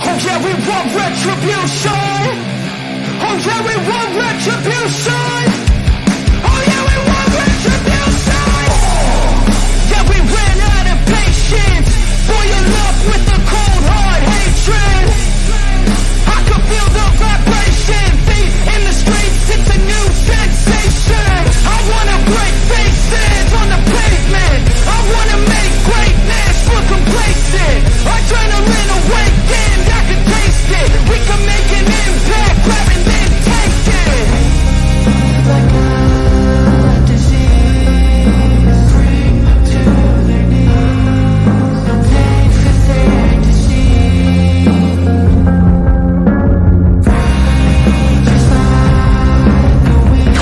Oh yeah, we want retribution. Oh yeah, we want retribution. Oh yeah, we want retribution. Yeah, we ran out of patience. Boil up with the cold hard hatred. I can feel the vibration. Feet in the streets, it's a new sensation. I wanna break faces on the pavement. I wanna make greatness look complacent. Adrenaline awakened, I can taste it. We can make an impact, grab and then take it. Like a disease, bring them to their knees. Thanks for their disease. Just like the wind.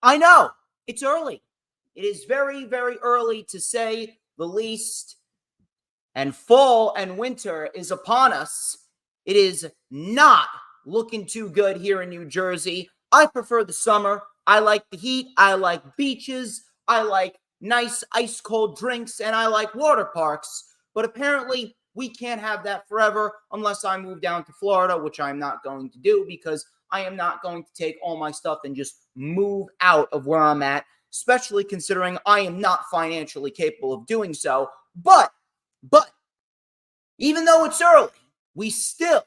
I know, it's early. It is very, very early, to say the least. And fall and winter is upon us. It is not looking too good here in New Jersey. I prefer the summer. I like the heat. I like beaches. I like nice ice cold drinks. And I like water parks. But apparently we can't have that forever unless I move down to Florida, which I'm not going to do, because I am not going to take all my stuff and just move out of where I'm at, especially considering I am not financially capable of doing so. But, even though it's early, we still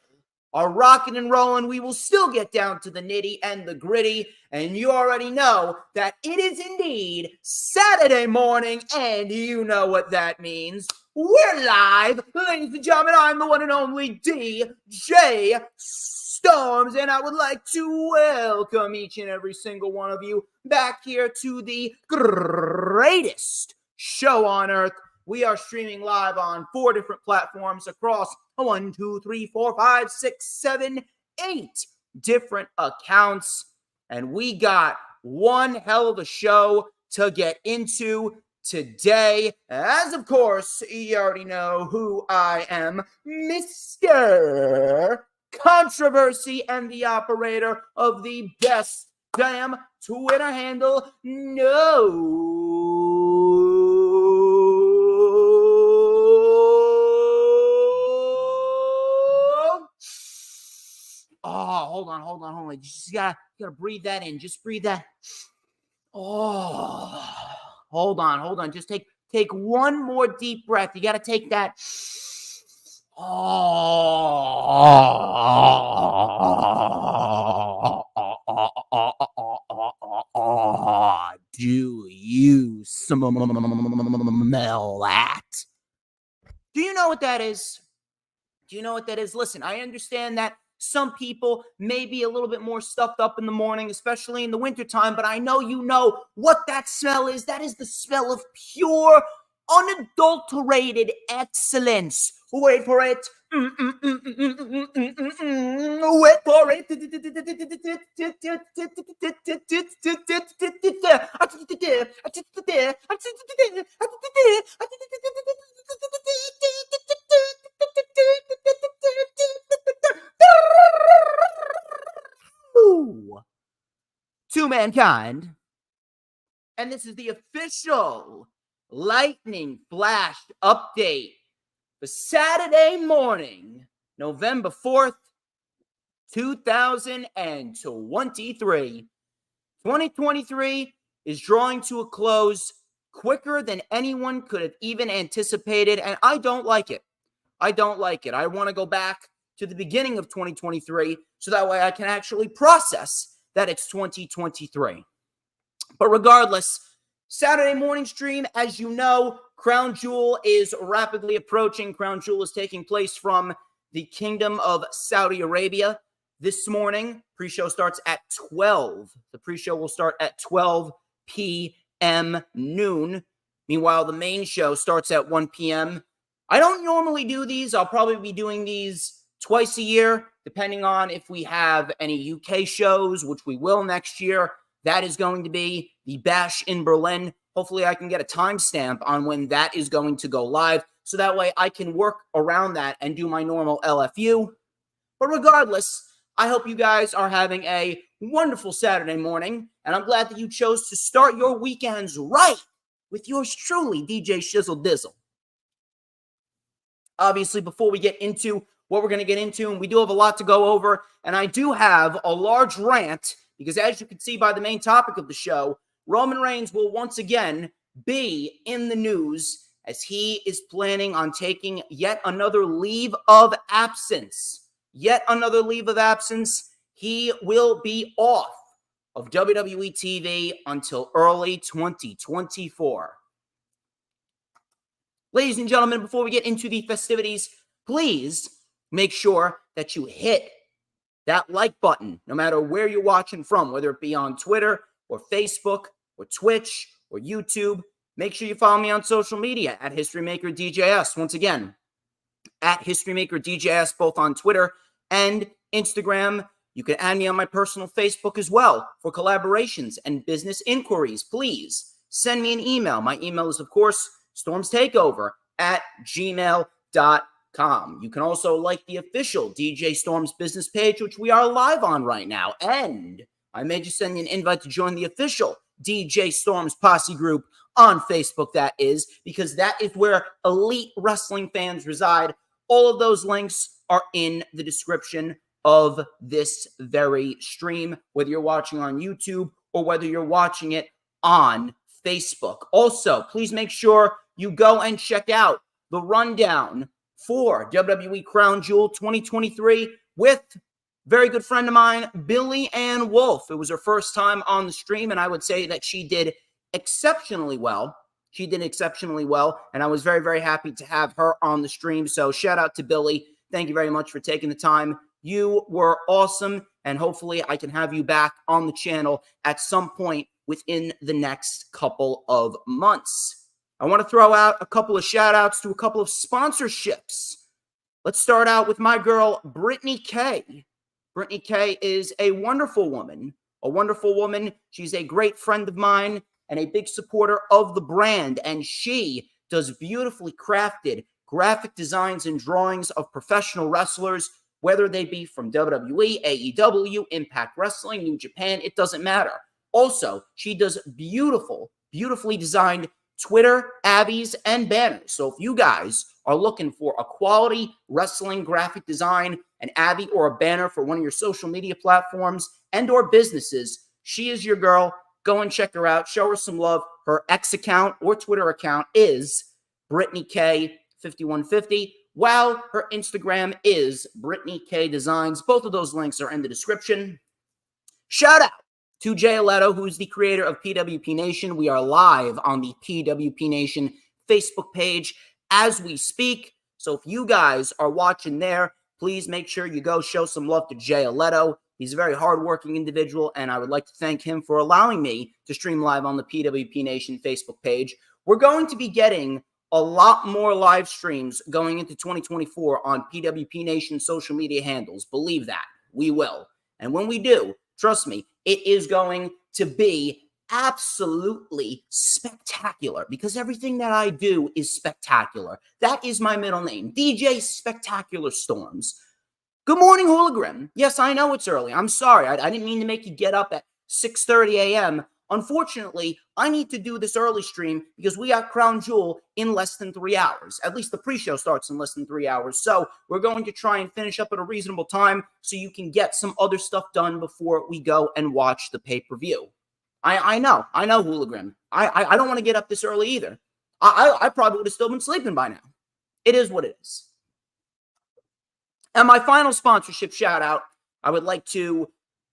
are rocking and rolling. We will still get down to the nitty and the gritty. And you already know that it is indeed Saturday morning, and you know what that means. We're live. Ladies and gentlemen, I'm the one and only DJ Storms, and I would like to welcome each and every single one of you back here to the greatest show on earth. We are streaming live on 4 different platforms across 1, 2, 3, 4, 5, 6, 7, 8 different accounts. And we got one hell of a show to get into today. As of course, you already know who I am, Mr. Controversy, and the operator of the best damn Twitter handle, no. Oh, hold on. You just gotta breathe that in. Just breathe that. Oh, hold on. Just take one more deep breath. You gotta take that. Oh, do you smell that? Do you know what that is? Listen, I understand that some people may be a little bit more stuffed up in the morning, especially in the wintertime, but I know you know what that smell is. That is the smell of pure, unadulterated excellence. Wait for it. Wait for it. To mankind. And this is the official lightning flash update for Saturday morning, November 4th, 2023. 2023 is drawing to a close quicker than anyone could have even anticipated, and I don't like it. I want to go back to the beginning of 2023 so that way I can actually process that it's 2023. But regardless, Saturday morning stream, as you know, Crown Jewel is rapidly approaching. Crown Jewel is taking place from the Kingdom of Saudi Arabia this morning. Pre-show starts at 12. The pre-show will start at 12 p.m. noon. Meanwhile, the main show starts at 1 p.m. I don't normally do these. I'll probably be doing these twice a year, depending on if we have any UK shows, which we will next year. that is going to be the Bash in Berlin. Hopefully I can get a timestamp on when that is going to go live, so that way I can work around that and do my normal LFU. But regardless, I hope you guys are having a wonderful Saturday morning, and I'm glad that you chose to start your weekends right with yours truly, DJ Shizzle Dizzle. Obviously, before we get into what we're going to get into, and we do have a lot to go over, and I do have a large rant, because as you can see by the main topic of the show, Roman Reigns will once again be in the news as he is planning on taking yet another leave of absence. Yet another leave of absence. He will be off of WWE TV until early 2024. Ladies and gentlemen, before we get into the festivities, please make sure that you hit that like button, no matter where you're watching from, whether it be on Twitter or Facebook or Twitch or YouTube. Make sure you follow me on social media at HistoryMakerDJS. Once again, at HistoryMakerDJS, both on Twitter and Instagram. You can add me on my personal Facebook as well for collaborations and business inquiries. Please send me an email. My email is, of course, StormsTakeOver@gmail.com. You can also like the official DJ Storms business page, which we are live on right now. And I may just send you an invite to join the official DJ Storms Posse group on Facebook, that is, because that is where elite wrestling fans reside. All of those links are in the description of this very stream, whether you're watching on YouTube or whether you're watching it on Facebook. Also, please make sure you go and check out the rundown for WWE Crown Jewel 2023 with very good friend of mine, Billie Ann Wolf. It was her first time on the stream, and I would say that she did exceptionally well. She did exceptionally well, and I was very, very happy to have her on the stream. So shout out to Billie. Thank you very much for taking the time. You were awesome, and hopefully I can have you back on the channel at some point within the next couple of months. I want to throw out a couple of shout outs to a couple of sponsorships. Let's start out with my girl, Brittany K. Brittany K is a wonderful woman. A wonderful woman. She's a great friend of mine and a big supporter of the brand. And she does beautifully crafted graphic designs and drawings of professional wrestlers, whether they be from WWE, AEW, Impact Wrestling, New Japan, it doesn't matter. Also, she does beautifully designed Twitter, abbeys, and banners. So if you guys are looking for a quality wrestling graphic design, an abbey or a banner for one of your social media platforms and or businesses, she is your girl. Go and check her out. Show her some love. Her X account or Twitter account is Brittany K 5150, while her Instagram is Brittany K Designs. Both of those links are in the description. Shout out to Jay Leto, who's the creator of PWP Nation. We are live on the PWP Nation Facebook page as we speak. So if you guys are watching there, please make sure you go show some love to Jay Leto. He's a very hardworking individual, and I would like to thank him for allowing me to stream live on the PWP Nation Facebook page. We're going to be getting a lot more live streams going into 2024 on PWP Nation social media handles. Believe that. We will. And when we do, trust me, it is going to be absolutely spectacular, because everything that I do is spectacular. That is my middle name, DJ Spectacular Storms. Good morning, Hooligan. Yes, I know it's early. I'm sorry. I didn't mean to make you get up at 6:30 a.m. Unfortunately, I need to do this early stream because we got Crown Jewel in less than 3 hours. At least the pre-show starts in less than 3 hours. So we're going to try and finish up at a reasonable time so you can get some other stuff done before we go and watch the pay-per-view. I know, Hooligan. I don't want to get up this early either. I probably would have still been sleeping by now. It is what it is. And my final sponsorship shout out, I would like to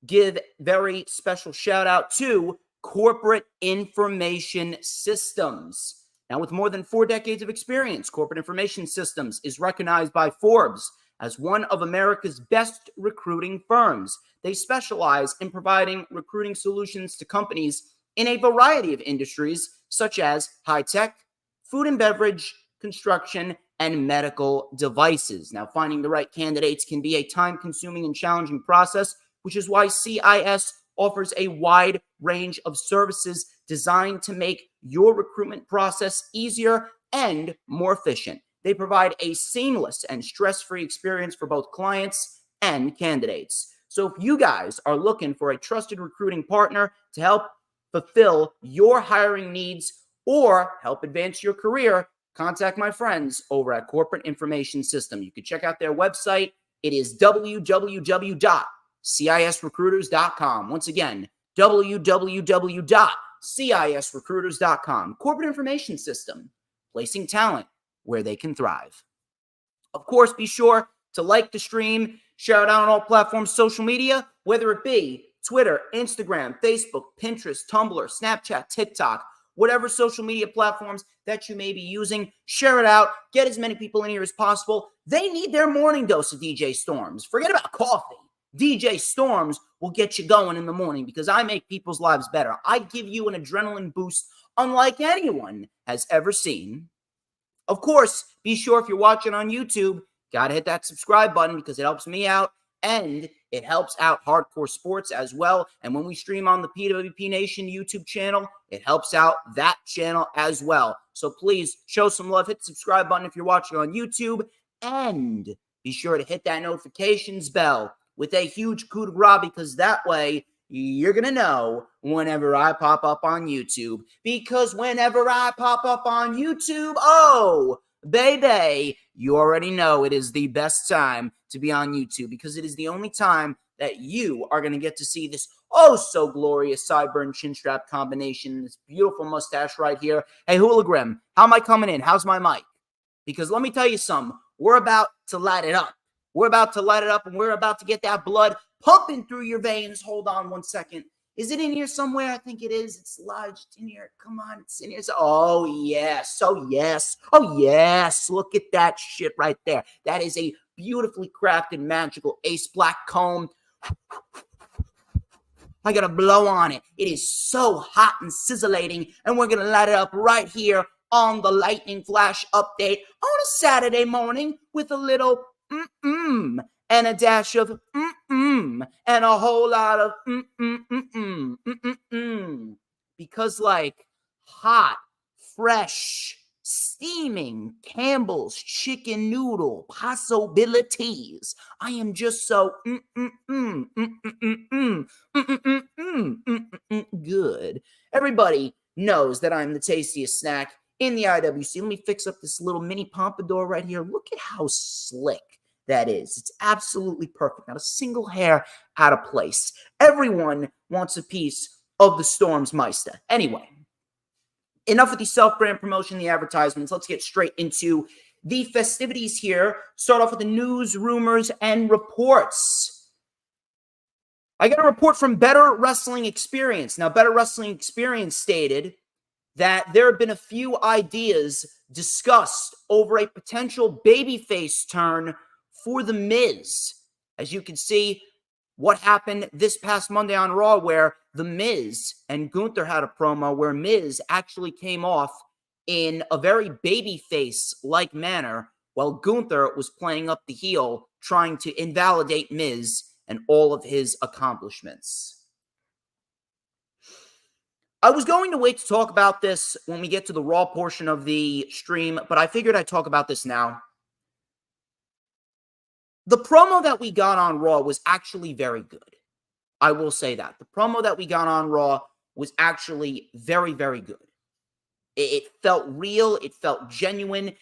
give very special shout out to Corporate Information Systems. Now, with more than 4 decades of experience, Corporate Information Systems is recognized by Forbes as one of America's best recruiting firms. They specialize in providing recruiting solutions to companies in a variety of industries, such as high tech, food and beverage, construction, and medical devices. Now, finding the right candidates can be a time-consuming and challenging process, which is why CIS offers a wide range of services designed to make your recruitment process easier and more efficient. They provide a seamless and stress-free experience for both clients and candidates. So if you guys are looking for a trusted recruiting partner to help fulfill your hiring needs or help advance your career, contact my friends over at Corporate Information System. You can check out their website. It is www.cisrecruiters.com. Once again, www.cisrecruiters.com. Corporate Information System, placing talent where they can thrive. Of course, be sure to like the stream, share it out on all platforms, social media, whether it be Twitter, Instagram, Facebook, Pinterest, Tumblr, Snapchat, TikTok, whatever social media platforms that you may be using, share it out, get as many people in here as possible. They need their morning dose of DJ Storms. Forget about coffee. DJ Storms will get you going in the morning because I make people's lives better. I give you an adrenaline boost unlike anyone has ever seen. Of course, be sure if you're watching on YouTube, gotta hit that subscribe button because it helps me out and it helps out Hardcore Sports as well. And when we stream on the PWP Nation YouTube channel, it helps out that channel as well. So please show some love. Hit the subscribe button if you're watching on YouTube. And be sure to hit that notifications bell with a huge coup de grace because that way you're going to know whenever I pop up on YouTube. Because whenever I pop up on YouTube, oh, baby, you already know it is the best time to be on YouTube because it is the only time that you are going to get to see this oh so glorious sideburn chin strap combination, this beautiful mustache right here. Hey, Hooligram, how am I coming in? How's my mic? Because let me tell you something, we're about to light it up. We're about to light it up and we're about to get that blood pumping through your veins. Hold on one second. Is it in here somewhere? I think it is. It's lodged in here. Come on, it's in here. Oh, yes. Oh, yes. Oh, yes. Look at that shit right there. That is a beautifully crafted, magical ace black comb. I got to blow on it. It is so hot and sizzling, and we're going to light it up right here on the Lightning Flash update on a Saturday morning with a little and a dash of and a whole lot of because like hot, fresh, steaming Campbell's chicken noodle possibilities. I am just so good. Everybody knows that I'm the tastiest snack in the IWC. Let me fix up this little mini pompadour right here. Look at how slick that is. It's absolutely perfect. Not a single hair out of place. Everyone wants a piece of the StormsMeister. Anyway, enough with the self-brand promotion, the advertisements. Let's get straight into the festivities here. Start off with the news, rumors, and reports. I got a report from Better Wrestling Experience. Now, Better Wrestling Experience stated that there have been a few ideas discussed over a potential babyface turn for The Miz. As you can see, what happened this past Monday on Raw where The Miz and Gunther had a promo where Miz actually came off in a very babyface-like manner while Gunther was playing up the heel, trying to invalidate Miz and all of his accomplishments. I was going to wait to talk about this when we get to the Raw portion of the stream, but I figured I'd talk about this now. The promo that we got on Raw was actually very good. I will say that. The promo that we got on Raw was actually very, very good. It felt real. It felt genuine.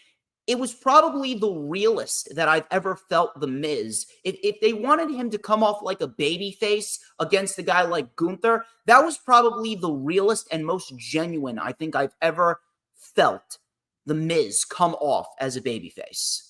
It was probably the realest that I've ever felt The Miz. If they wanted him to come off like a babyface against a guy like Gunther, that was probably the realest and most genuine I think I've ever felt The Miz come off as a babyface.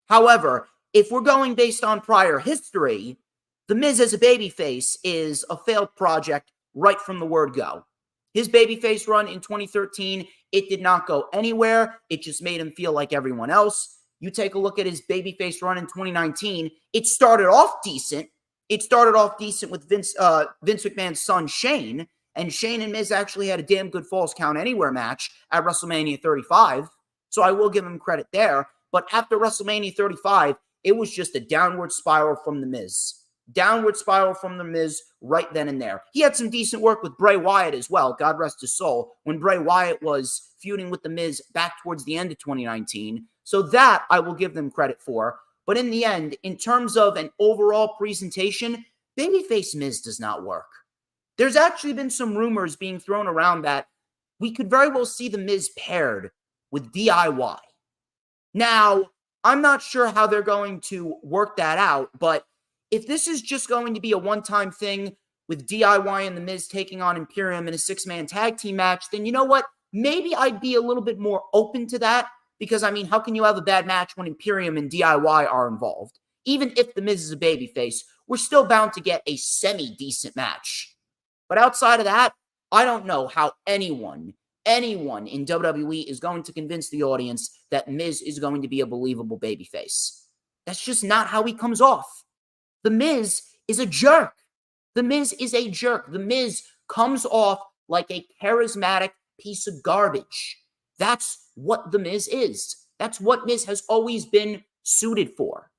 However, if we're going based on prior history, The Miz as a babyface is a failed project right from the word go. His babyface run in 2013, it did not go anywhere. It just made him feel like everyone else. You take a look at his babyface run in 2019, it started off decent. It started off decent with Vince McMahon's son, Shane. And Shane and Miz actually had a damn good Falls Count Anywhere match at WrestleMania 35. So I will give him credit there. But after WrestleMania 35, it was just a downward spiral from The Miz. downward spiral from The Miz right then and there. He had some decent work with Bray Wyatt as well, God rest his soul, when Bray Wyatt was feuding with The Miz back towards the end of 2019. So that I will give them credit for. But in the end, in terms of an overall presentation, Babyface Miz does not work. There's actually been some rumors being thrown around that we could very well see The Miz paired with DIY. Now, I'm not sure how they're going to work that out, but if this is just going to be a one-time thing with DIY and The Miz taking on Imperium in a six-man tag team match, then you know what? Maybe I'd be a little bit more open to that because, I mean, how can you have a bad match when Imperium and DIY are involved? Even if The Miz is a babyface, we're still bound to get a semi-decent match. But outside of that, I don't know how anyone in WWE is going to convince the audience that Miz is going to be a believable babyface. That's just not how he comes off. The Miz is a jerk. The Miz is a jerk. The Miz comes off like a charismatic piece of garbage. That's what The Miz is. That's what Miz has always been suited for.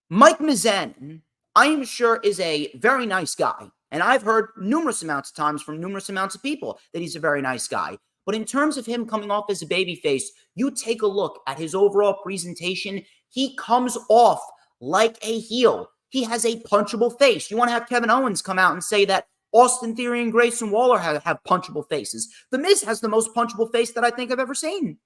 Mike Mizanin, I am sure, is a very nice guy. And I've heard numerous amounts of times from numerous amounts of people that he's a very nice guy. But in terms of him coming off as a babyface, you take a look at his overall presentation. He comes off like a heel. He has a punchable face. You want to have Kevin Owens come out and say that Austin Theory and Grayson Waller have punchable faces. The Miz has the most punchable face that I think I've ever seen.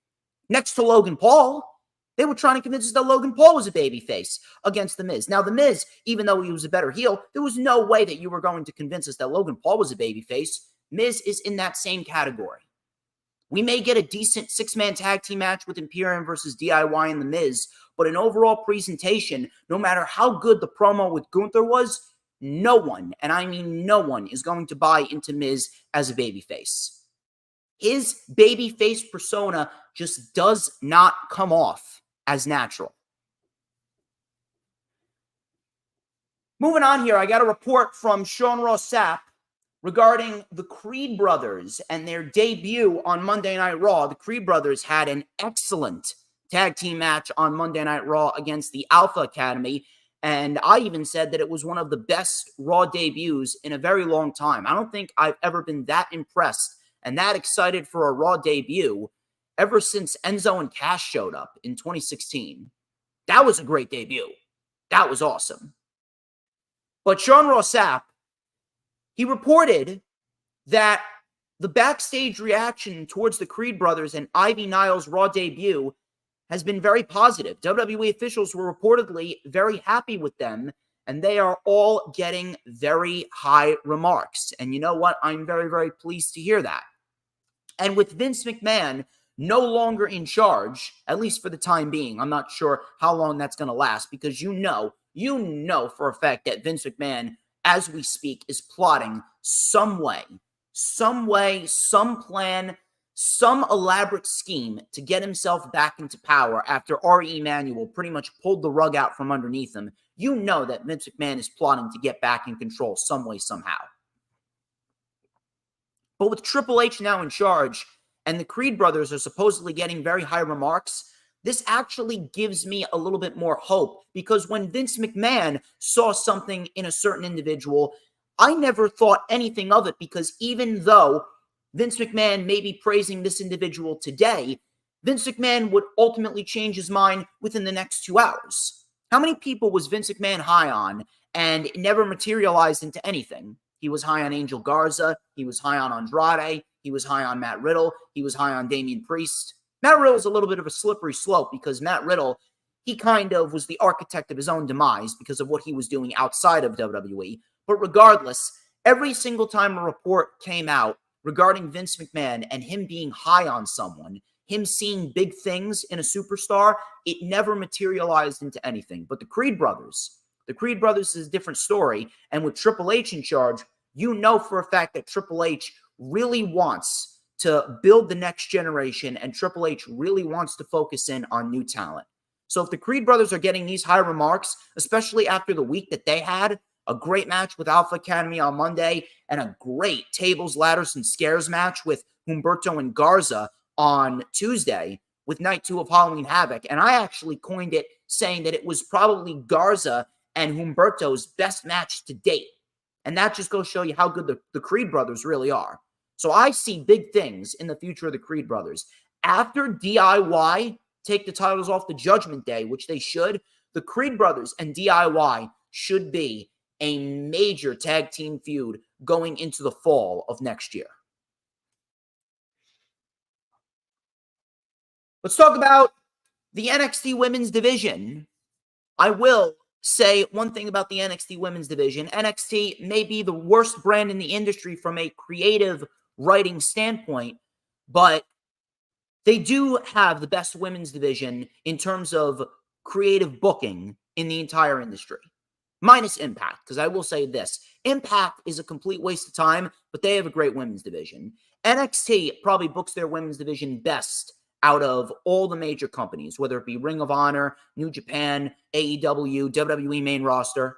Next to Logan Paul. They were trying to convince us that Logan Paul was a babyface against The Miz. Now, The Miz, even though he was a better heel, there was no way that you were going to convince us that Logan Paul was a babyface. Miz is in that same category. We may get a decent six-man tag team match with Imperium versus DIY and The Miz, but an overall presentation, no matter how good the promo with Gunther was, no one, and I mean no one, is going to buy into Miz as a babyface. His babyface persona just does not come off as natural. Moving on here, I got a report from Sean Ross Sapp regarding the Creed brothers and their debut on Monday Night Raw. The Creed brothers had an excellent tag team match on Monday Night Raw against the Alpha Academy, and I even said that it was one of the best Raw debuts in a very long time. I don't think I've ever been that impressed and that excited for a Raw debut ever since Enzo and Cass showed up in 2016. That was a great debut. That was awesome. But Sean Ross Sapp, he reported that the backstage reaction towards the Creed brothers and Ivy Niles' Raw debut has been very positive. WWE officials were reportedly very happy with them, and they are all getting very high remarks. And you know what? I'm very, very pleased to hear that. And with Vince McMahon no longer in charge, at least for the time being, I'm not sure how long that's going to last, because you know for a fact that Vince McMahon, as we speak, is plotting some plan, some elaborate scheme to get himself back into power after R.E. Emanuel pretty much pulled the rug out from underneath him. You know that Vince McMahon is plotting to get back in control some way, somehow. But with Triple H now in charge, and the Creed brothers are supposedly getting very high remarks, this actually gives me a little bit more hope, because when Vince McMahon saw something in a certain individual, I never thought anything of it, because even though Vince McMahon may be praising this individual today, Vince McMahon would ultimately change his mind within the next 2 hours. How many people was Vince McMahon high on and it never materialized into anything? He was high on Angel Garza. He was high on Andrade. He was high on Matt Riddle. He was high on Damian Priest. Matt Riddle's a little bit of a slippery slope, because Matt Riddle, he kind of was the architect of his own demise because of what he was doing outside of WWE. But regardless, every single time a report came out regarding Vince McMahon and him being high on someone, him seeing big things in a superstar, it never materialized into anything. But the Creed brothers is a different story. And with Triple H in charge, you know for a fact that Triple H really wants to build the next generation, and Triple H really wants to focus in on new talent. So if the Creed brothers are getting these high remarks, especially after the week that they had, a great match with Alpha Academy on Monday, and a great tables, ladders, and scares match with Humberto and Garza on Tuesday with Night 2 of Halloween Havoc. And I actually coined it saying that it was probably Garza and Humberto's best match to date. And that just goes to show you how good the Creed brothers really are. So I see big things in the future of the Creed brothers. After DIY take the titles off the Judgment Day, which they should, the Creed brothers and DIY should be a major tag team feud going into the fall of next year. Let's talk about the NXT women's division. I will say one thing about the NXT women's division. NXT may be the worst brand in the industry from a creative writing standpoint, but they do have the best women's division in terms of creative booking in the entire industry. Minus Impact, because I will say this. Impact is a complete waste of time, but they have a great women's division. NXT probably books their women's division best out of all the major companies, whether it be Ring of Honor, New Japan, AEW, WWE main roster.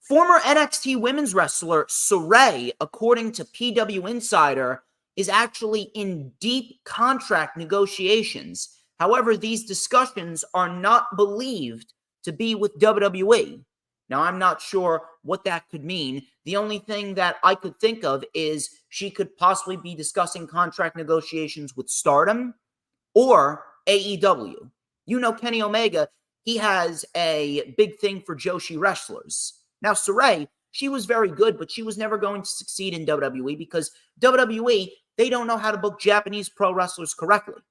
Former NXT women's wrestler Sarray, according to PW Insider, is actually in deep contract negotiations. However, these discussions are not believed to be with WWE. Now, I'm not sure what that could mean. The only thing that I could think of is she could possibly be discussing contract negotiations with Stardom or AEW. You know, Kenny Omega, he has a big thing for Joshi wrestlers. Now, Sarray, she was very good, but she was never going to succeed in WWE because WWE, they don't know how to book Japanese pro wrestlers correctly.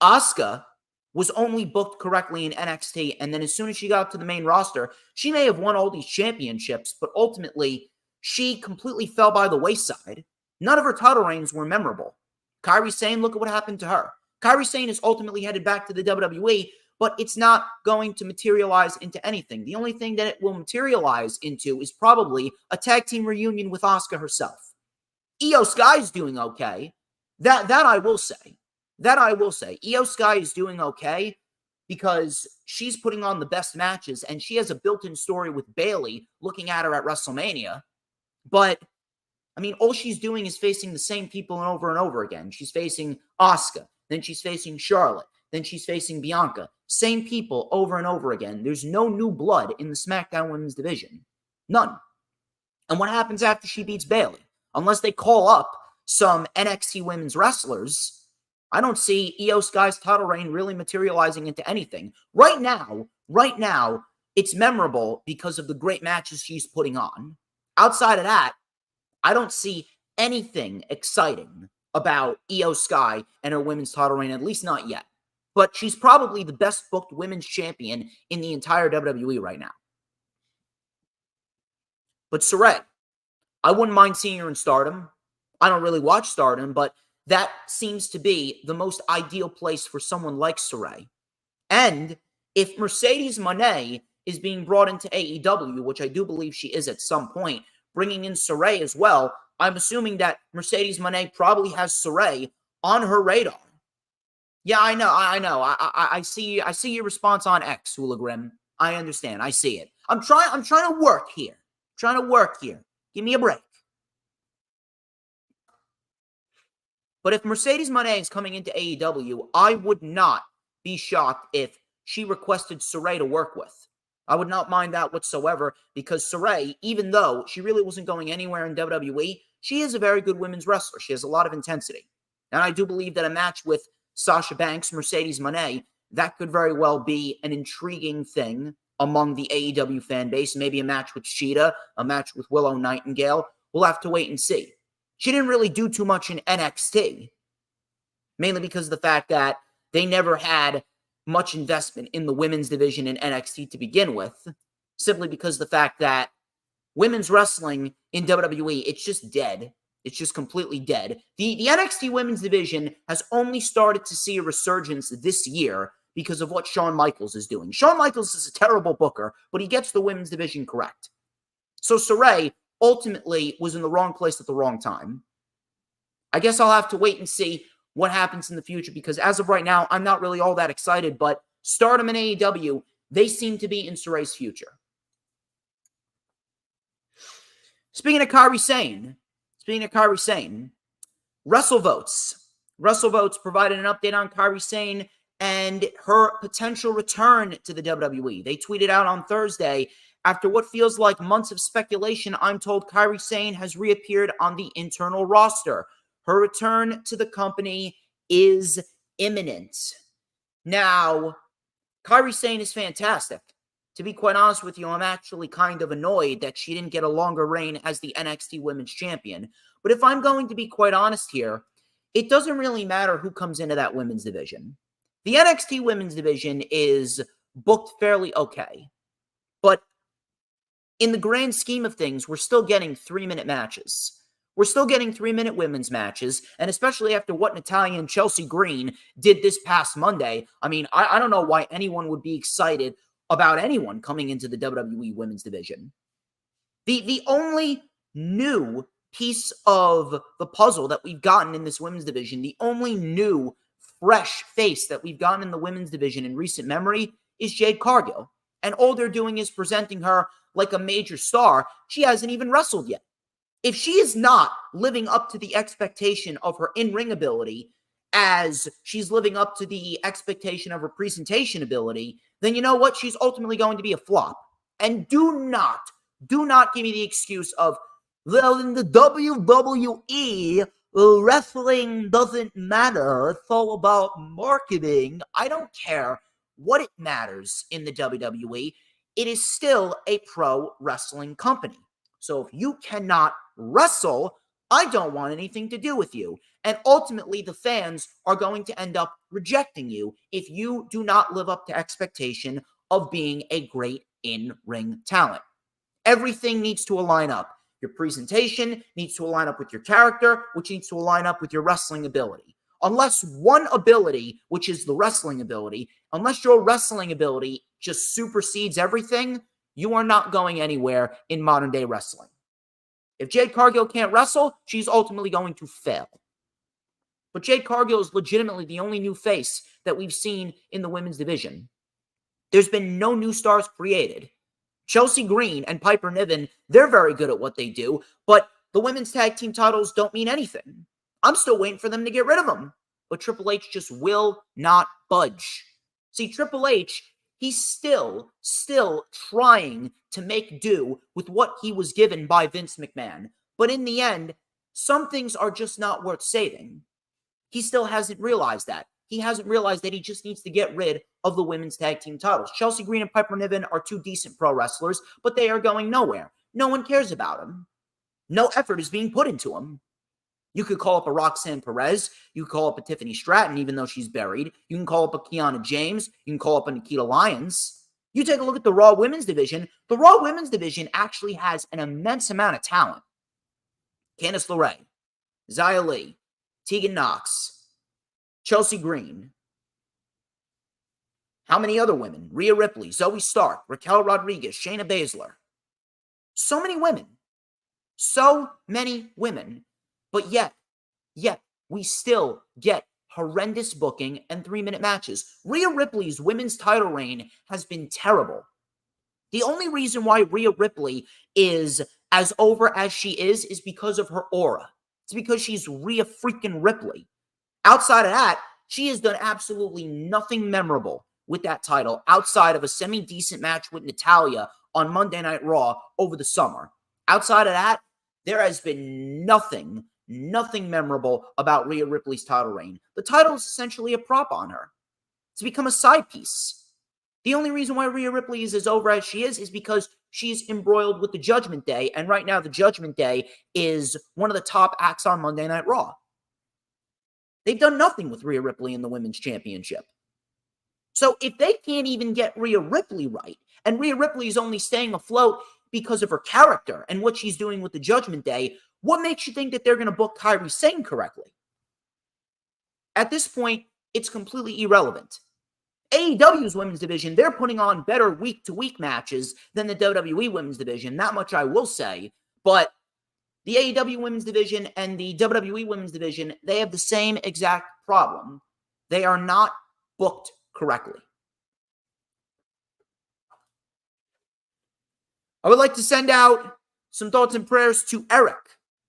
Asuka was only booked correctly in NXT, and then as soon as she got to the main roster, she may have won all these championships, but ultimately, she completely fell by the wayside. None of her title reigns were memorable. Kairi Sane, look at what happened to her. Kairi Sane is ultimately headed back to the WWE, but it's not going to materialize into anything. The only thing that it will materialize into is probably a tag team reunion with Asuka herself. Io Sky's doing okay. That I will say. That I will say. Io Sky is doing okay because she's putting on the best matches and she has a built-in story with Bayley looking at her at WrestleMania. But, I mean, all she's doing is facing the same people and over again. She's facing Asuka. Then she's facing Charlotte. Then she's facing Bianca. Same people over and over again. There's no new blood in the SmackDown Women's Division. None. And what happens after she beats Bayley? Unless they call up some NXT women's wrestlers, I don't see Io Sky's title reign really materializing into anything. Right now, it's memorable because of the great matches she's putting on. Outside of that, I don't see anything exciting about Io Sky and her women's title reign, at least not yet. But she's probably the best booked women's champion in the entire WWE right now. But Sarray, I wouldn't mind seeing her in Stardom. I don't really watch Stardom, but that seems to be the most ideal place for someone like Sarray. And if Mercedes Moné is being brought into AEW, which I do believe she is at some point, bringing in Sarray as well, I'm assuming that Mercedes Moné probably has Sarray on her radar. Yeah, I know. I see your response on X, Hooligram. I understand. I see it. I'm trying to work here. Give me a break. But if Mercedes Moné is coming into AEW, I would not be shocked if she requested Sarray to work with. I would not mind that whatsoever because Sarray, even though she really wasn't going anywhere in WWE, she is a very good women's wrestler. She has a lot of intensity. And I do believe that a match with Sasha Banks, Mercedes Moné, that could very well be an intriguing thing among the AEW fan base. Maybe a match with Sheeta, a match with Willow Nightingale. We'll have to wait and see. She didn't really do too much in NXT, mainly because of the fact that they never had much investment in the women's division in NXT to begin with, simply because of the fact that women's wrestling in WWE, it's just dead. It's just completely dead. The NXT women's division has only started to see a resurgence this year because of what Shawn Michaels is doing. Shawn Michaels is a terrible booker, but he gets the women's division correct. So Sarray ultimately was in the wrong place at the wrong time. I guess I'll have to wait and see what happens in the future because as of right now, I'm not really all that excited, but Stardom and AEW, they seem to be in Sarray's future. Speaking of Kairi Sane, WrestleVotes. WrestleVotes provided an update on Kairi Sane, and her potential return to the WWE. They tweeted out on Thursday, after what feels like months of speculation, I'm told Kairi Sane has reappeared on the internal roster. Her return to the company is imminent. Now, Kairi Sane is fantastic. To be quite honest with you, I'm actually kind of annoyed that she didn't get a longer reign as the NXT Women's Champion. But if I'm going to be quite honest here, it doesn't really matter who comes into that women's division. The NXT Women's Division is booked fairly okay. But in the grand scheme of things, we're still getting 3-minute matches. We're still getting 3-minute women's matches, and especially after what Natalya and Chelsea Green did this past Monday, I mean, I don't know why anyone would be excited about anyone coming into the WWE Women's Division. The only new piece of the puzzle that we've gotten in this women's division, the only new fresh face that we've gotten in the women's division in recent memory is Jade Cargill. And all they're doing is presenting her like a major star. She hasn't even wrestled yet. If she is not living up to the expectation of her in-ring ability as she's living up to the expectation of her presentation ability, then you know what? She's ultimately going to be a flop. And do not give me the excuse of, well, in the WWE, wrestling doesn't matter. It's all about marketing. I don't care what it matters in the WWE. It is still a pro wrestling company. So if you cannot wrestle, I don't want anything to do with you. And ultimately, the fans are going to end up rejecting you if you do not live up to expectation of being a great in-ring talent. Everything needs to align up. Your presentation needs to align up with your character, which needs to align up with your wrestling ability. Unless one ability, which is the wrestling ability, unless your wrestling ability just supersedes everything, you are not going anywhere in modern day wrestling. If Jade Cargill can't wrestle, she's ultimately going to fail. But Jade Cargill is legitimately the only new face that we've seen in the women's division. There's been no new stars created. Chelsea Green and Piper Niven, they're very good at what they do, but the women's tag team titles don't mean anything. I'm still waiting for them to get rid of them. But Triple H just will not budge. See, Triple H, he's still trying to make do with what he was given by Vince McMahon. But in the end, some things are just not worth saving. He still hasn't realized that. He hasn't realized that he just needs to get rid of the women's tag team titles. Chelsea Green and Piper Niven are two decent pro wrestlers, but they are going nowhere. No one cares about them. No effort is being put into them. You could call up a Roxanne Perez. You could call up a Tiffany Stratton, even though she's buried. You can call up a Kiana James. You can call up a Nikita Lyons. You take a look at the Raw Women's Division. The Raw Women's Division actually has an immense amount of talent. Candice LeRae, Xia Li, Tegan Nox, Chelsea Green. How many other women? Rhea Ripley, Zoe Stark, Raquel Rodriguez, Shayna Baszler. So many women. So many women. But yet, we still get horrendous booking and 3-minute matches. Rhea Ripley's women's title reign has been terrible. The only reason why Rhea Ripley is as over as she is because of her aura. It's because she's Rhea freaking Ripley. Outside of that, she has done absolutely nothing memorable with that title outside of a semi-decent match with Natalya on Monday Night Raw over the summer. Outside of that, there has been nothing memorable about Rhea Ripley's title reign. The title is essentially a prop on her. It's become a side piece. The only reason why Rhea Ripley is as over as she is because she's embroiled with the Judgment Day, and right now the Judgment Day is one of the top acts on Monday Night Raw. They've done nothing with Rhea Ripley in the Women's Championship. So if they can't even get Rhea Ripley right, and Rhea Ripley is only staying afloat because of her character and what she's doing with the Judgment Day, what makes you think that they're going to book Kairi Sane correctly? At this point, it's completely irrelevant. AEW's women's division, they're putting on better week-to-week matches than the WWE women's division. That much I will say. But the AEW women's division and the WWE women's division, they have the same exact problem. They are not booked correctly. I would like to send out some thoughts and prayers to Eric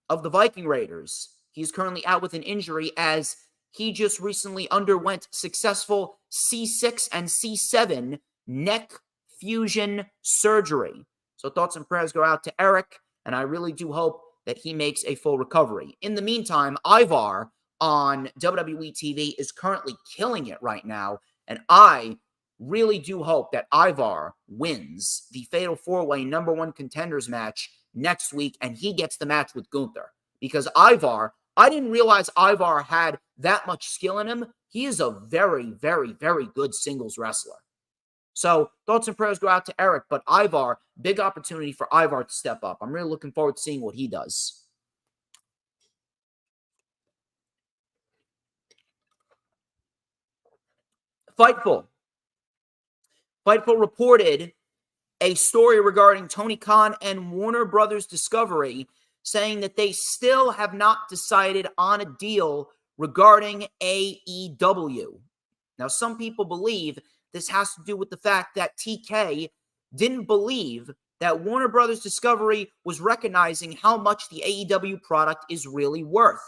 of the Viking Raiders. He is currently out with an injury as he just recently underwent successful C6 and C7 neck fusion surgery. So thoughts and prayers go out to Eric, and I really do hope that he makes a full recovery. In the meantime, Ivar on WWE TV is currently killing it right now, and I really do hope that Ivar wins the Fatal 4-Way #1 contenders match next week, and he gets the match with Gunther. Because Ivar, I didn't realize Ivar had that much skill in him. He is a very, very, very good singles wrestler. So thoughts and prayers go out to Eric, but Ivar, big opportunity for Ivar to step up. I'm really looking forward to seeing what he does. Fightful reported a story regarding Tony Khan and Warner Brothers Discovery, saying that they still have not decided on a deal regarding AEW. Now, some people believe this has to do with the fact that TK didn't believe that Warner Brothers Discovery was recognizing how much the AEW product is really worth.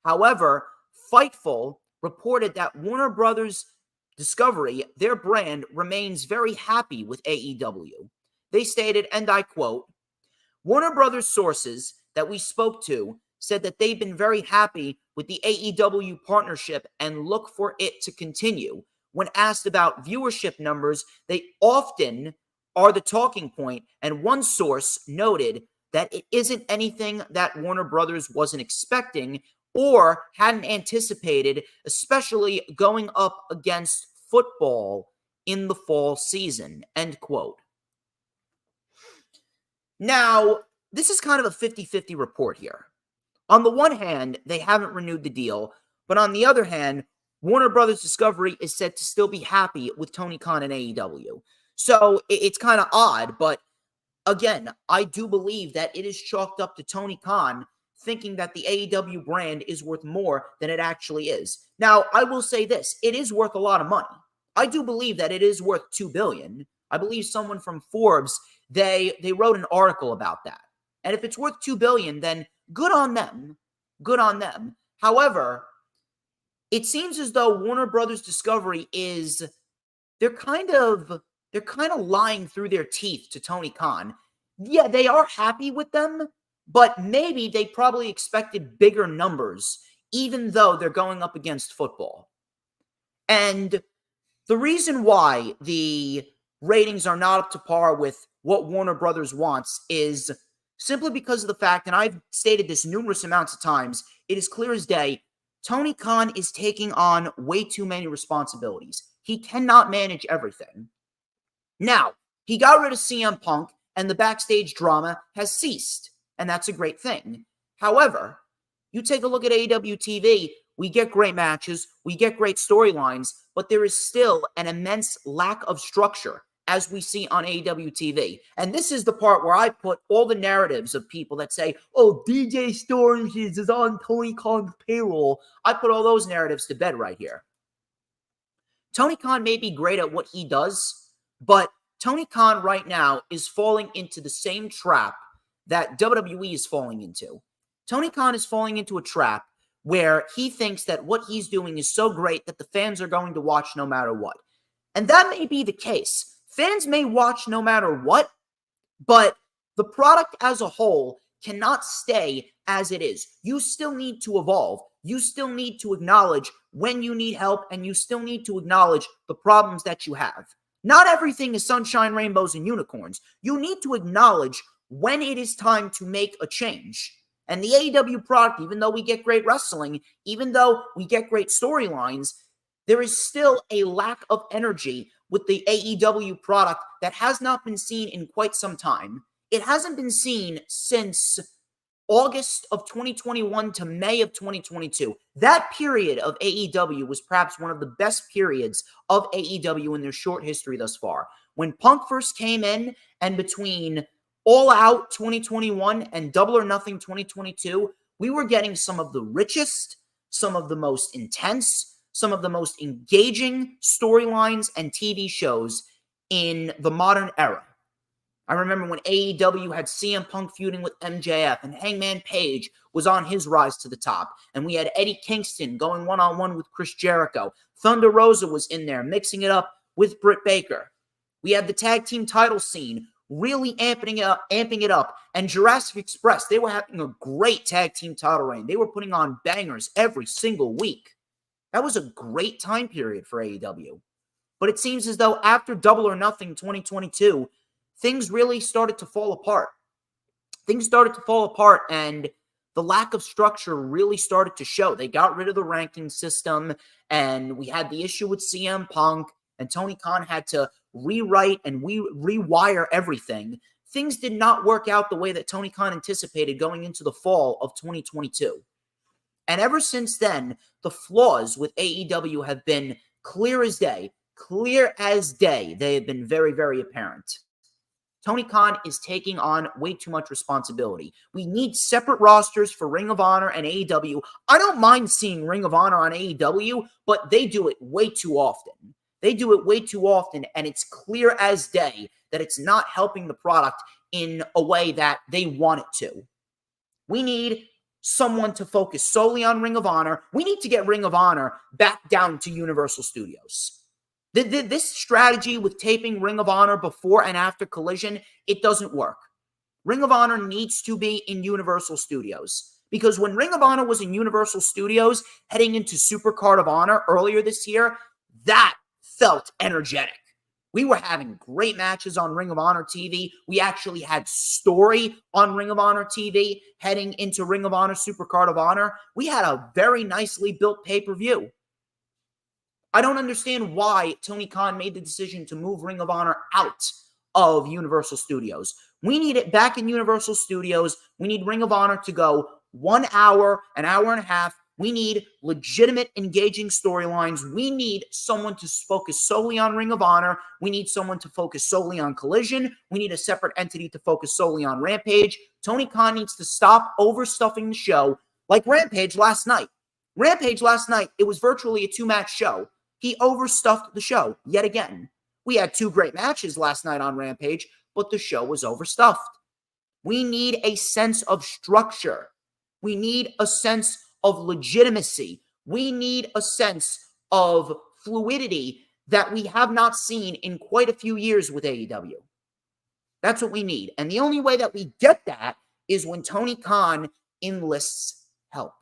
However, Fightful reported that Warner Brothers Discovery, their brand, remains very happy with AEW. They stated, and I quote, Warner Brothers sources that we spoke to said that they've been very happy with the AEW partnership and look for it to continue. When asked about viewership numbers, they often are the talking point, and one source noted that it isn't anything that Warner Brothers wasn't expecting or hadn't anticipated, especially going up against football in the fall season, end quote. Now, this is kind of a 50-50 report here. On the one hand, they haven't renewed the deal, but on the other hand, Warner Brothers Discovery is said to still be happy with Tony Khan and AEW. So it's kind of odd, but again, I do believe that it is chalked up to Tony Khan thinking that the AEW brand is worth more than it actually is. Now, I will say this, it is worth a lot of money. I do believe that it is worth $2 billion. I believe someone from Forbes, they wrote an article about that. And if it's worth $2 billion, then good on them. Good on them. However, it seems as though Warner Brothers Discovery is, they're kind of lying through their teeth to Tony Khan. Yeah, they are happy with them, but maybe they probably expected bigger numbers, even though they're going up against football. And the reason why the ratings are not up to par with what Warner Brothers wants is simply because of the fact, and I've stated this numerous amounts of times, it is clear as day, Tony Khan is taking on way too many responsibilities. He cannot manage everything. Now, he got rid of CM Punk, and the backstage drama has ceased, and that's a great thing. However, you take a look at AEW TV, we get great matches, we get great storylines, but there is still an immense lack of structure, as we see on AEW TV. And this is the part where I put all the narratives of people that say, oh, DJ Storms is on Tony Khan's payroll. I put all those narratives to bed right here. Tony Khan may be great at what he does, but Tony Khan right now is falling into the same trap that WWE is falling into. Tony Khan is falling into a trap where he thinks that what he's doing is so great that the fans are going to watch no matter what. And that may be the case. Fans may watch no matter what, but the product as a whole cannot stay as it is. You still need to evolve. You still need to acknowledge when you need help, and you still need to acknowledge the problems that you have. Not everything is sunshine, rainbows, and unicorns. You need to acknowledge when it is time to make a change. And the AEW product, even though we get great wrestling, even though we get great storylines, there is still a lack of energy with the AEW product that has not been seen in quite some time. It hasn't been seen since August of 2021 to May of 2022. That period of AEW was perhaps one of the best periods of AEW in their short history thus far. When Punk first came in, and between All Out 2021 and Double or Nothing 2022, we were getting some of the richest, some of the most intense, some of the most engaging storylines and TV shows in the modern era. I remember when AEW had CM Punk feuding with MJF and Hangman Page was on his rise to the top. And we had Eddie Kingston going one-on-one with Chris Jericho. Thunder Rosa was in there, mixing it up with Britt Baker. We had the tag team title scene really amping it up. And Jurassic Express, they were having a great tag team title reign. They were putting on bangers every single week. That was a great time period for AEW. But it seems as though after Double or Nothing 2022, things really started to fall apart. Things started to fall apart, and the lack of structure really started to show. They got rid of the ranking system, and we had the issue with CM Punk, and Tony Khan had to rewrite and rewire everything. Things did not work out the way that Tony Khan anticipated going into the fall of 2022. And ever since then, the flaws with AEW have been clear as day. Clear as day. They have been very, very apparent. Tony Khan is taking on way too much responsibility. We need separate rosters for Ring of Honor and AEW. I don't mind seeing Ring of Honor on AEW, but they do it way too often. They do it way too often, and it's clear as day that it's not helping the product in a way that they want it to. We need someone to focus solely on Ring of Honor. We need to get Ring of Honor back down to Universal Studios. This strategy with taping Ring of Honor before and after Collision, it doesn't work. Ring of Honor needs to be in Universal Studios. Because when Ring of Honor was in Universal Studios, heading into Supercard of Honor earlier this year, that felt energetic. We were having great matches on Ring of Honor TV. We actually had story on Ring of Honor TV heading into Ring of Honor Supercard of Honor. We had a very nicely built pay-per-view. I don't understand why Tony Khan made the decision to move Ring of Honor out of Universal Studios. We need it back in Universal Studios. We need Ring of Honor to go 1 hour, an hour and a half. We need legitimate, engaging storylines. We need someone to focus solely on Ring of Honor. We need someone to focus solely on Collision. We need a separate entity to focus solely on Rampage. Tony Khan needs to stop overstuffing the show like Rampage last night. Rampage last night, it was virtually a 2-match show. He overstuffed the show yet again. We had 2 great matches last night on Rampage, but the show was overstuffed. We need a sense of structure. We need a sense of legitimacy. We need a sense of fluidity that we have not seen in quite a few years with AEW. That's what we need. And the only way that we get that is when Tony Khan enlists help.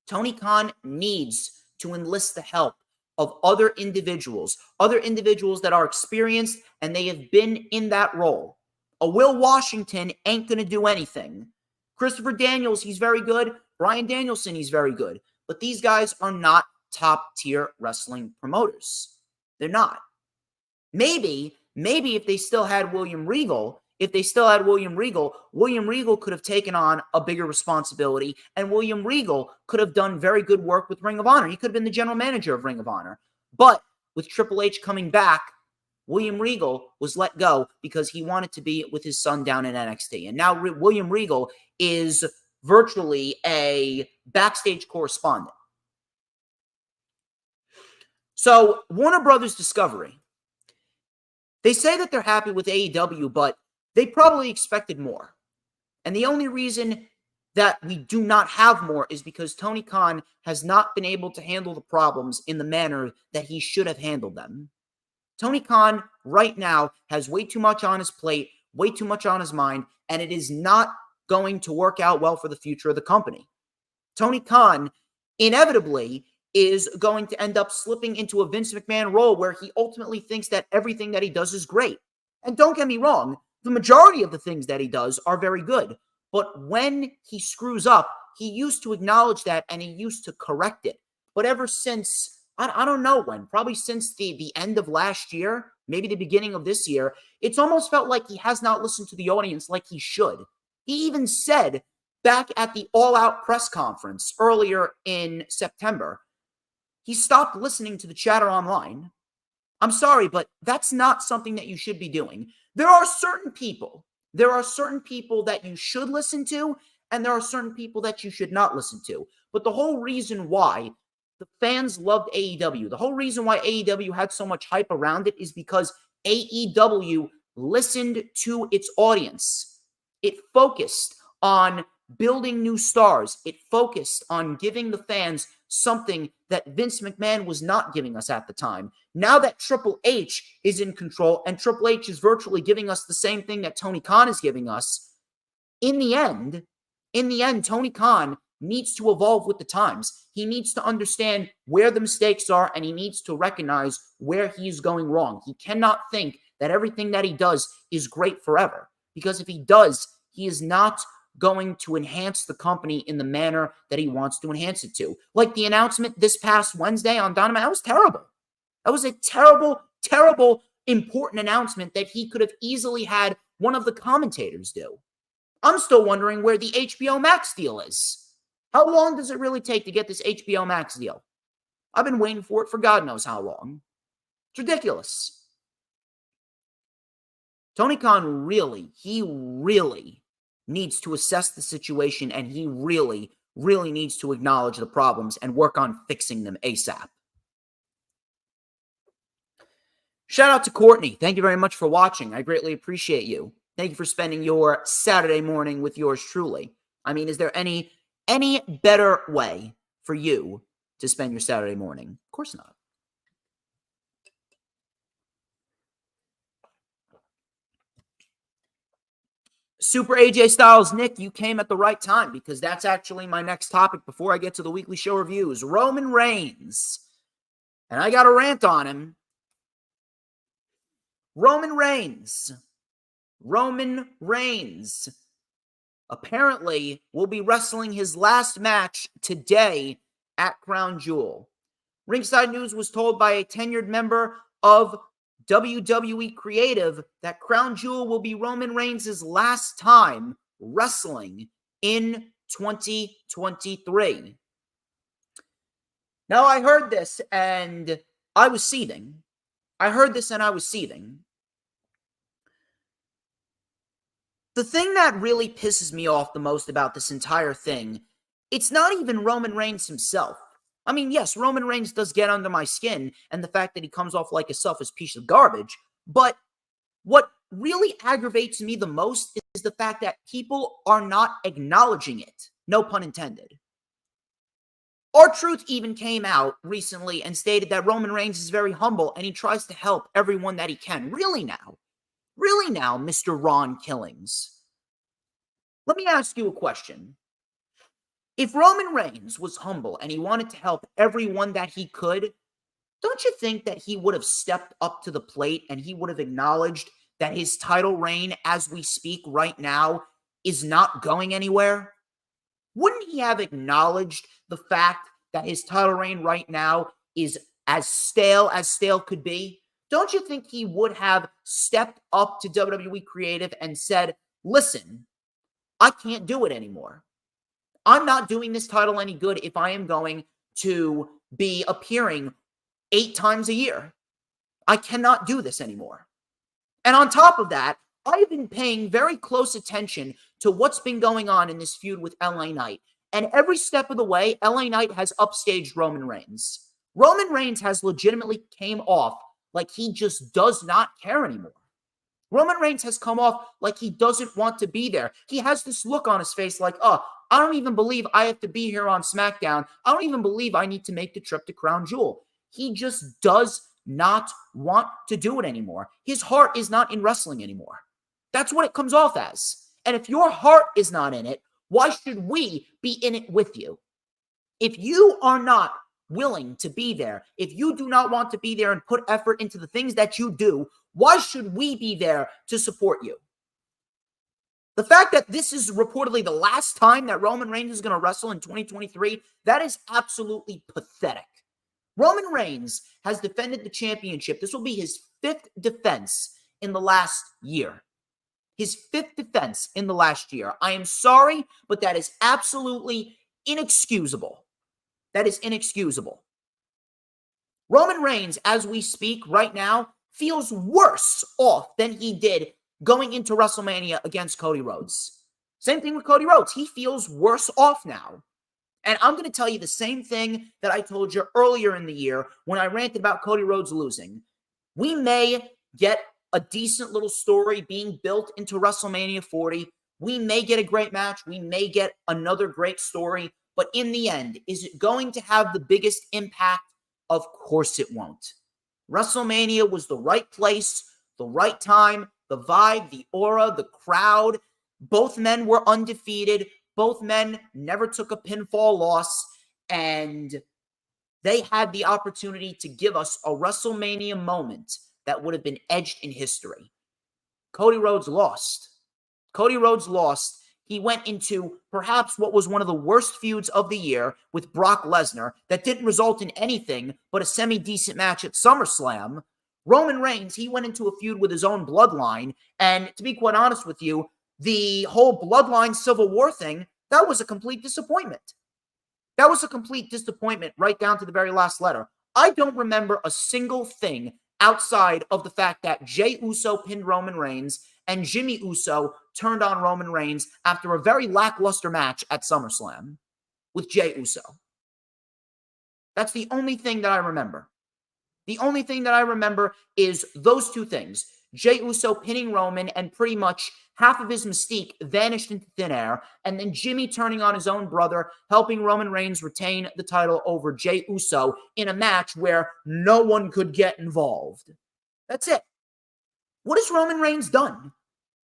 Tony Khan needs to enlist the help of other individuals that are experienced and they have been in that role. A Will Washington ain't going to do anything. Christopher Daniels, he's very good. Bryan Danielson, he's very good. But these guys are not top-tier wrestling promoters. They're not. Maybe if they still had William Regal, William Regal could have taken on a bigger responsibility, and William Regal could have done very good work with Ring of Honor. He could have been the general manager of Ring of Honor. But with Triple H coming back, William Regal was let go because he wanted to be with his son down in NXT. And now William Regal is virtually a backstage correspondent. So, Warner Brothers Discovery, they say that they're happy with AEW, but they probably expected more. And the only reason that we do not have more is because Tony Khan has not been able to handle the problems in the manner that he should have handled them. Tony Khan right now has way too much on his plate, way too much on his mind, and it is not going to work out well for the future of the company. Tony Khan inevitably is going to end up slipping into a Vince McMahon role where he ultimately thinks that everything that he does is great. And don't get me wrong, the majority of the things that he does are very good. But when he screws up, he used to acknowledge that and he used to correct it. But ever since, I don't know when, probably since the end of last year, maybe the beginning of this year, it's almost felt like he has not listened to the audience like he should. He even said back at the All Out press conference earlier in September, he stopped listening to the chatter online. I'm sorry, but that's not something that you should be doing. There are certain people that you should listen to, and there are certain people that you should not listen to. But the whole reason why the fans loved AEW, the whole reason why AEW had so much hype around it is because AEW listened to its audience. It focused on building new stars. It focused on giving the fans something that Vince McMahon was not giving us at the time. Now that Triple H is in control and Triple H is virtually giving us the same thing that Tony Khan is giving us, in the end, Tony Khan needs to evolve with the times. He needs to understand where the mistakes are, and he needs to recognize where he's going wrong. He cannot think that everything that he does is great forever, because if he does, he is not going to enhance the company in the manner that he wants to enhance it to. Like the announcement this past Wednesday on Dynamite, that was terrible. That was a terrible, terrible, important announcement that he could have easily had one of the commentators do. I'm still wondering where the HBO Max deal is. How long does it really take to get this HBO Max deal? I've been waiting for it for God knows how long. It's ridiculous. Tony Khan really needs to assess the situation, and he really needs to acknowledge the problems and work on fixing them ASAP. Shout out to Courtney. Thank you very much for watching. I greatly appreciate you. Thank you for spending your Saturday morning with yours truly. I mean, is there any better way for you to spend your Saturday morning? Of course not. Super AJ Styles, Nick, you came at the right time, because that's actually my next topic before I get to the weekly show reviews. Roman Reigns. And I got a rant on him. Roman Reigns apparently will be wrestling his last match today at Crown Jewel. Ringside News was told by a tenured member of WWE Creative that Crown Jewel will be Roman Reigns' last time wrestling in 2023. Now, I heard this and I was seething. The thing that really pisses me off the most about this entire thing, it's not even Roman Reigns himself. I mean, yes, Roman Reigns does get under my skin, and the fact that he comes off like a selfish piece of garbage, but what really aggravates me the most is the fact that people are not acknowledging it. No pun intended. R-Truth even came out recently and stated that Roman Reigns is very humble and he tries to help everyone that he can. Really now, Mr. Ron Killings. Let me ask you a question. If Roman Reigns was humble and he wanted to help everyone that he could, don't you think that he would have stepped up to the plate and he would have acknowledged that his title reign as we speak right now is not going anywhere? Wouldn't he have acknowledged the fact that his title reign right now is as stale could be? Don't you think he would have stepped up to WWE Creative and said, listen, I can't do it anymore. I'm not doing this title any good if I am going to be appearing 8 times a year. I cannot do this anymore. And on top of that, I've been paying very close attention to what's been going on in this feud with LA Knight. And every step of the way, LA Knight has upstaged Roman Reigns. Roman Reigns has legitimately came off like he just does not care anymore. Roman Reigns has come off like he doesn't want to be there. He has this look on his face like, I don't even believe I have to be here on SmackDown. I don't even believe I need to make the trip to Crown Jewel. He just does not want to do it anymore. His heart is not in wrestling anymore. That's what it comes off as. And if your heart is not in it, why should we be in it with you? If you are not willing to be there, if you do not want to be there and put effort into the things that you do, why should we be there to support you? The fact that this is reportedly the last time that Roman Reigns is going to wrestle in 2023, that is absolutely pathetic. Roman Reigns has defended the championship. This will be his 5th defense in the last year. His 5th defense in the last year. I am sorry, but that is absolutely inexcusable. That is inexcusable. Roman Reigns, as we speak right now, feels worse off than he did going into WrestleMania against Cody Rhodes. Same thing with Cody Rhodes. He feels worse off now. And I'm going to tell you the same thing that I told you earlier in the year when I ranted about Cody Rhodes losing. We may get a decent little story being built into WrestleMania 40 We may get a great match. We may get another great story. But in the end, is it going to have the biggest impact? Of course it won't. WrestleMania was the right place, the right time, the vibe, the aura, the crowd. Both men were undefeated. Both men never took a pinfall loss. And they had the opportunity to give us a WrestleMania moment that would have been etched in history. Cody Rhodes lost. Cody Rhodes lost. He went into perhaps what was one of the worst feuds of the year with Brock Lesnar that didn't result in anything but a semi-decent match at SummerSlam. Roman Reigns, he went into a feud with his own bloodline. And to be quite honest with you, the whole bloodline Civil War thing, that was a complete disappointment. That was a complete disappointment right down to the very last letter. I don't remember a single thing outside of the fact that Jey Uso pinned Roman Reigns and Jimmy Uso turned on Roman Reigns after a very lackluster match at SummerSlam with Jey Uso. That's the only thing that I remember. The only thing that I remember is those two things. Jey Uso pinning Roman and pretty much half of his mystique vanished into thin air, and then Jimmy turning on his own brother, helping Roman Reigns retain the title over Jey Uso in a match where no one could get involved. That's it. What has Roman Reigns done?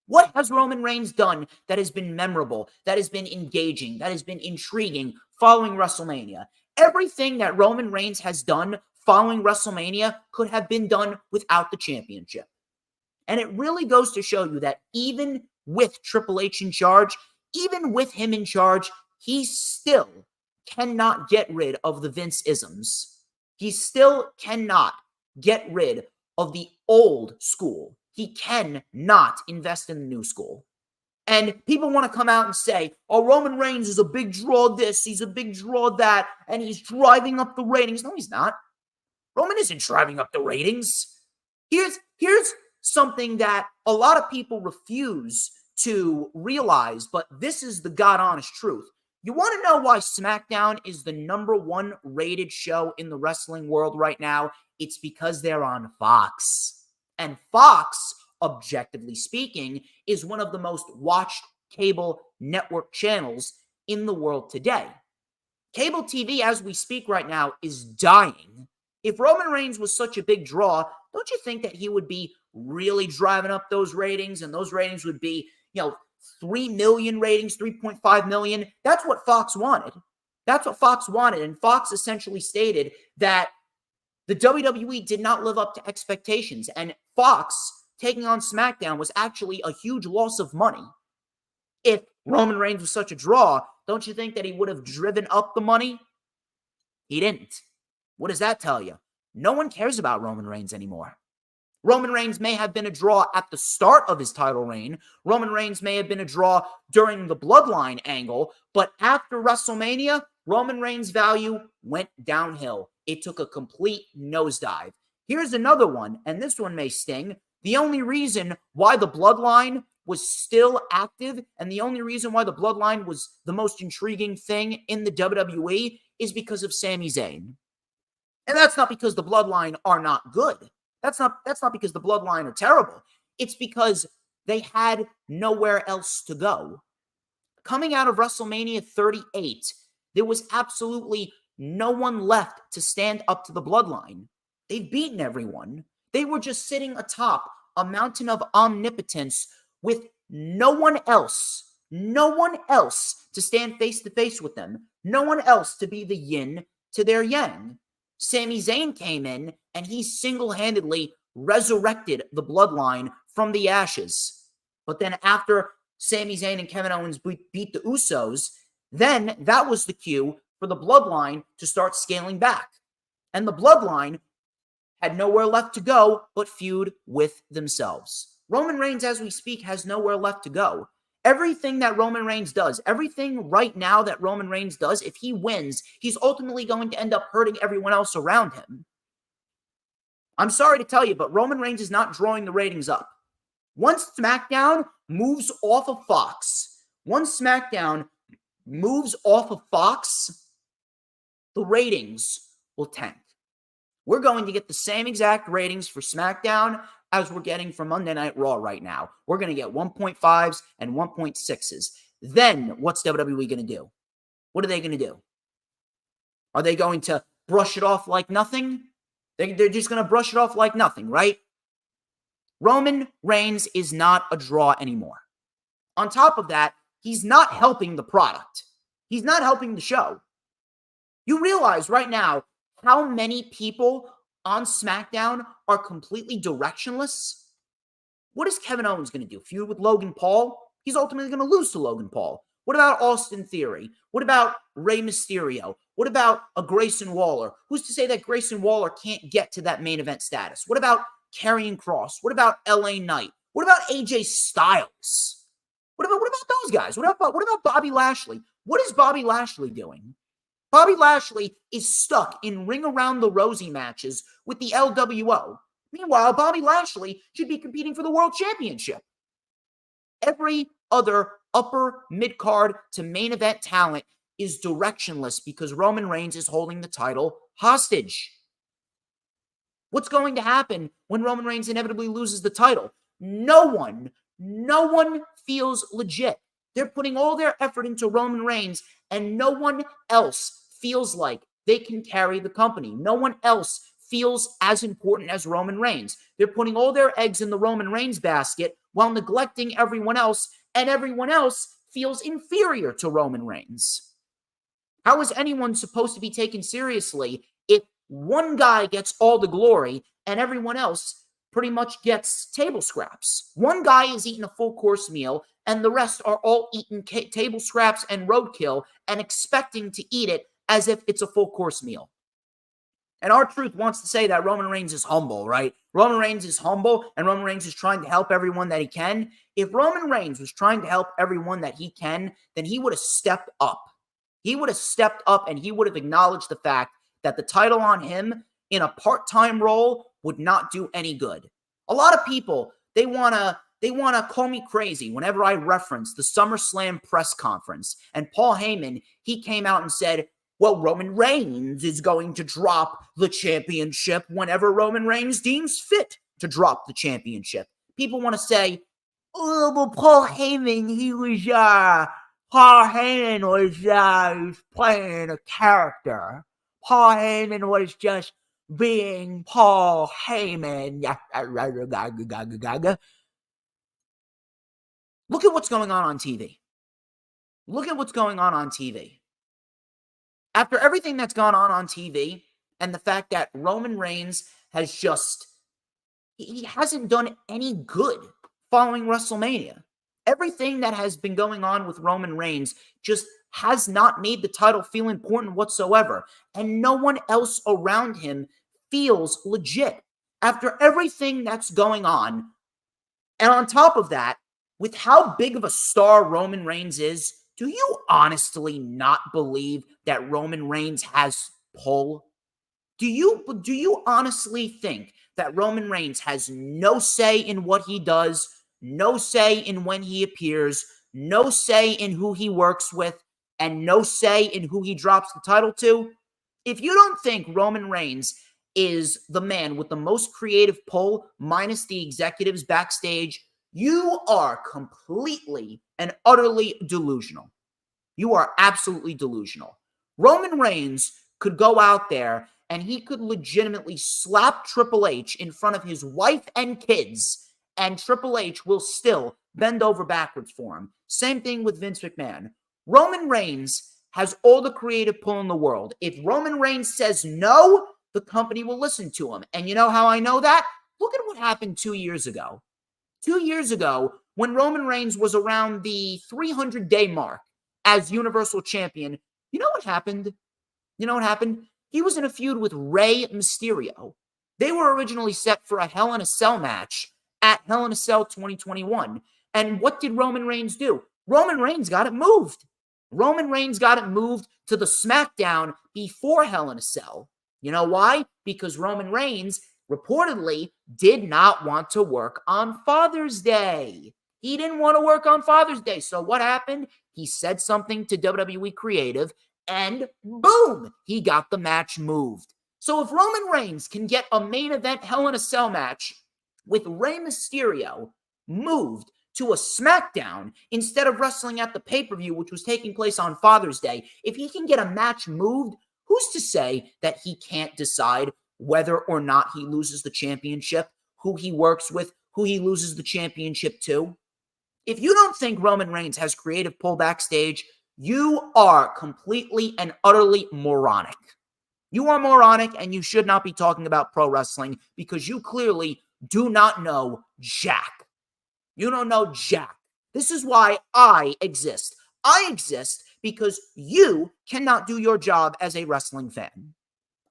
What has Roman Reigns done that has been memorable, that has been engaging, that has been intriguing following WrestleMania? Everything that Roman Reigns has done following WrestleMania could have been done without the championship. And it really goes to show you that even with Triple H in charge, even with him in charge, he still cannot get rid of the Vince-isms. He still cannot get rid of the old school. He cannot invest in the new school. And people want to come out and say, oh, Roman Reigns is a big draw this, he's a big draw that, and he's driving up the ratings. No, he's not. Roman isn't driving up the ratings. Here's something that a lot of people refuse to realize, but this is the God-honest truth. You want to know why SmackDown is the #1 rated show in the wrestling world right now? It's because they're on Fox. And Fox, objectively speaking, is one of the most watched cable network channels in the world today. Cable TV, as we speak right now, is dying. If Roman Reigns was such a big draw, don't you think that he would be really driving up those ratings, and those ratings would be, 3 million ratings, 3.5 million? That's what Fox wanted. That's what Fox wanted. And Fox essentially stated that the WWE did not live up to expectations. And Fox taking on SmackDown was actually a huge loss of money. If Roman Reigns was such a draw, don't you think that he would have driven up the money? He didn't. What does that tell you? No one cares about Roman Reigns anymore. Roman Reigns may have been a draw at the start of his title reign. Roman Reigns may have been a draw during the Bloodline angle. But after WrestleMania, Roman Reigns' value went downhill. It took a complete nosedive. Here's another one, and this one may sting. The only reason why the Bloodline was still active, and the only reason why the Bloodline was the most intriguing thing in the WWE is because of Sami Zayn. And that's not because the Bloodline are not good. That's not because the Bloodline are terrible. It's because they had nowhere else to go. Coming out of WrestleMania 38, there was absolutely no one left to stand up to the Bloodline. They've beaten everyone. They were just sitting atop a mountain of omnipotence with no one else to stand face to face with them. No one else to be the yin to their yang. Sami Zayn came in and he single-handedly resurrected the Bloodline from the ashes. But then after Sami Zayn and Kevin Owens beat the Usos, then that was the cue for the Bloodline to start scaling back. And the Bloodline had nowhere left to go but feud with themselves. Roman Reigns, as we speak, has nowhere left to go. Everything that Roman Reigns does, everything right now that Roman Reigns does, if he wins, he's ultimately going to end up hurting everyone else around him. I'm sorry to tell you, but Roman Reigns is not drawing the ratings up. Once SmackDown moves off of Fox, the ratings will tank. We're going to get the same exact ratings for SmackDown as we're getting from Monday Night Raw right now. We're going to get 1.5s and 1.6s. Then what's WWE going to do? What are they going to do? Are they going to brush it off like nothing? They're just going to brush it off like nothing, right? Roman Reigns is not a draw anymore. On top of that, he's not helping the product. He's not helping the show. You realize right now how many people on SmackDown are completely directionless? What is Kevin Owens going to do? Feud with Logan Paul? He's ultimately going to lose to Logan Paul. What about Austin Theory? What about Rey Mysterio? What about a Grayson Waller? Who's to say that Grayson Waller can't get to that main event status? What about Karrion Kross? What about LA Knight? What about AJ Styles? What about those guys? What about Bobby Lashley? What is Bobby Lashley doing? Bobby Lashley is stuck in Ring Around the Rosie matches with the LWO. Meanwhile, Bobby Lashley should be competing for the World Championship. Every other upper mid-card to main event talent is directionless because Roman Reigns is holding the title hostage. What's going to happen when Roman Reigns inevitably loses the title? No one feels legit. They're putting all their effort into Roman Reigns, and no one else feels like they can carry the company. No one else feels as important as Roman Reigns. They're putting all their eggs in the Roman Reigns basket while neglecting everyone else, and everyone else feels inferior to Roman Reigns. How is anyone supposed to be taken seriously if one guy gets all the glory and everyone else pretty much gets table scraps? One guy is eating a full course meal and the rest are all eating table scraps and roadkill and expecting to eat it as if it's a full course meal. And R-Truth wants to say that Roman Reigns is humble, right? Roman Reigns is humble and Roman Reigns is trying to help everyone that he can. If Roman Reigns was trying to help everyone that he can, then he would have stepped up. He would have stepped up and he would have acknowledged the fact that the title on him in a part-time role would not do any good. A lot of people, they want to call me crazy whenever I reference the SummerSlam press conference. And Paul Heyman, he came out and said, well, Roman Reigns is going to drop the championship whenever Roman Reigns deems fit to drop the championship. People want to say, oh, well, Paul Heyman, Paul Heyman was playing a character. Paul Heyman was just being Paul Heyman. Look at what's going on TV. Look at what's going on TV. After everything that's gone on TV and the fact that Roman Reigns has he hasn't done any good following WrestleMania. Everything that has been going on with Roman Reigns just has not made the title feel important whatsoever. And no one else around him feels legit. After everything that's going on, and on top of that, with how big of a star Roman Reigns is, do you honestly not believe that Roman Reigns has pull? Do you honestly think that Roman Reigns has no say in what he does, no say in when he appears, no say in who he works with, and no say in who he drops the title to? If you don't think Roman Reigns is the man with the most creative pull, minus the executives backstage, you are completely and utterly delusional. You are absolutely delusional. Roman Reigns could go out there and he could legitimately slap Triple H in front of his wife and kids, and Triple H will still bend over backwards for him. Same thing with Vince McMahon. Roman Reigns has all the creative pull in the world. If Roman Reigns says no, the company will listen to him. And you know how I know that? Look at what happened 2 years ago. 2 years ago, when Roman Reigns was around the 300-day mark as Universal Champion, you know what happened? He was in a feud with Rey Mysterio. They were originally set for a Hell in a Cell match at Hell in a Cell 2021. And what did Roman Reigns do? Roman Reigns got it moved. Roman Reigns got it moved to the SmackDown before Hell in a Cell. You know why? Because Roman Reigns reportedly did not want to work on Father's Day. He didn't want to work on Father's Day. So what happened? He said something to WWE Creative, and boom, he got the match moved. So if Roman Reigns can get a main event Hell in a Cell match with Rey Mysterio moved to a SmackDown instead of wrestling at the pay-per-view, which was taking place on Father's Day, if he can get a match moved, who's to say that he can't decide whether or not he loses the championship, who he works with, who he loses the championship to? If you don't think Roman Reigns has creative pull backstage, you are completely and utterly moronic. You are moronic, and you should not be talking about pro wrestling because you clearly do not know jack. You don't know jack. This is why I exist. I exist because you cannot do your job as a wrestling fan.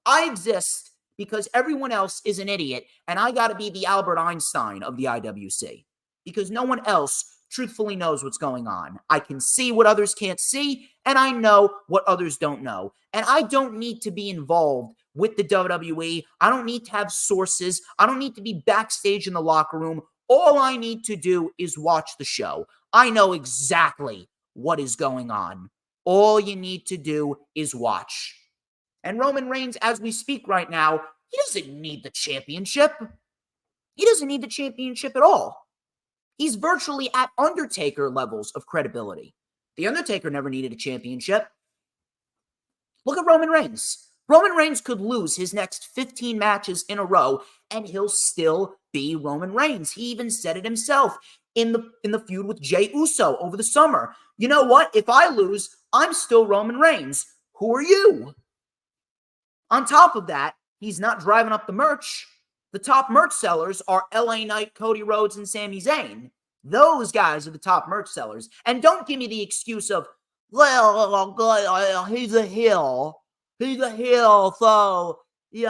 I exist because everyone else is an idiot, and I got to be the Albert Einstein of the IWC because no one else truthfully knows what's going on. I can see what others can't see, and I know what others don't know. And I don't need to be involved with the WWE. I don't need to have sources. I don't need to be backstage in the locker room. All I need to do is watch the show. I know exactly what is going on. All you need to do is watch. And Roman Reigns, as we speak right now, he doesn't need the championship. He doesn't need the championship at all. He's virtually at Undertaker levels of credibility. The Undertaker never needed a championship. Look at Roman Reigns. Roman Reigns could lose his next 15 matches in a row, and he'll still be Roman Reigns. He even said it himself in the feud with Jey Uso over the summer. You know what? If I lose, I'm still Roman Reigns. Who are you? On top of that, he's not driving up the merch. The top merch sellers are LA Knight, Cody Rhodes, and Sami Zayn. Those guys are the top merch sellers. And don't give me the excuse of, well, he's a heel. He's a heel, so, he's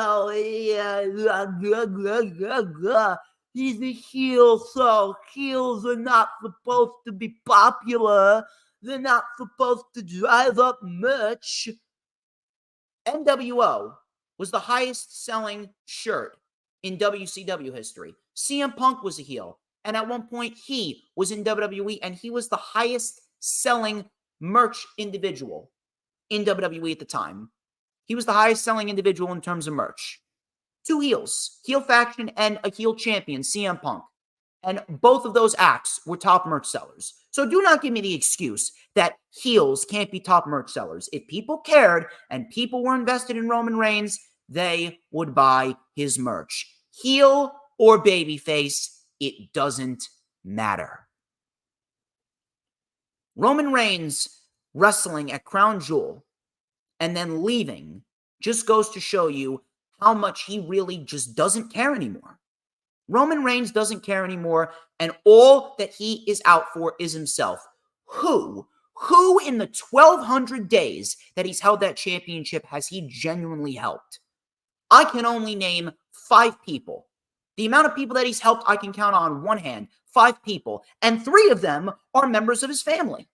a heel, so heels are not supposed to be popular. They're not supposed to drive up merch. NWO was the highest selling shirt in WCW history. CM Punk was a heel. And at one point, he was in WWE, and he was the highest selling merch individual in WWE at the time. He was the highest selling individual in terms of merch. Two heels, heel faction and a heel champion, CM Punk. And both of those acts were top merch sellers. So do not give me the excuse that heels can't be top merch sellers. If people cared and people were invested in Roman Reigns, they would buy his merch. Heel or babyface, it doesn't matter. Roman Reigns wrestling at Crown Jewel and then leaving just goes to show you how much he really just doesn't care anymore. Roman Reigns doesn't care anymore, and all that he is out for is himself. Who in the 1,200 days that he's held that championship has he genuinely helped? I can only name 5 people. The amount of people that he's helped, I can count on one hand. 5 people. And 3 of them are members of his family.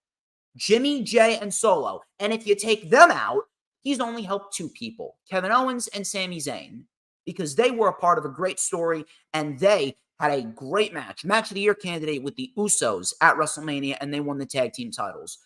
Jimmy, Jay, and Solo. And if you take them out, he's only helped 2 people. Kevin Owens and Sami Zayn. Because they were a part of a great story, and they had a great match. Match of the Year candidate with the Usos at WrestleMania, and they won the tag team titles.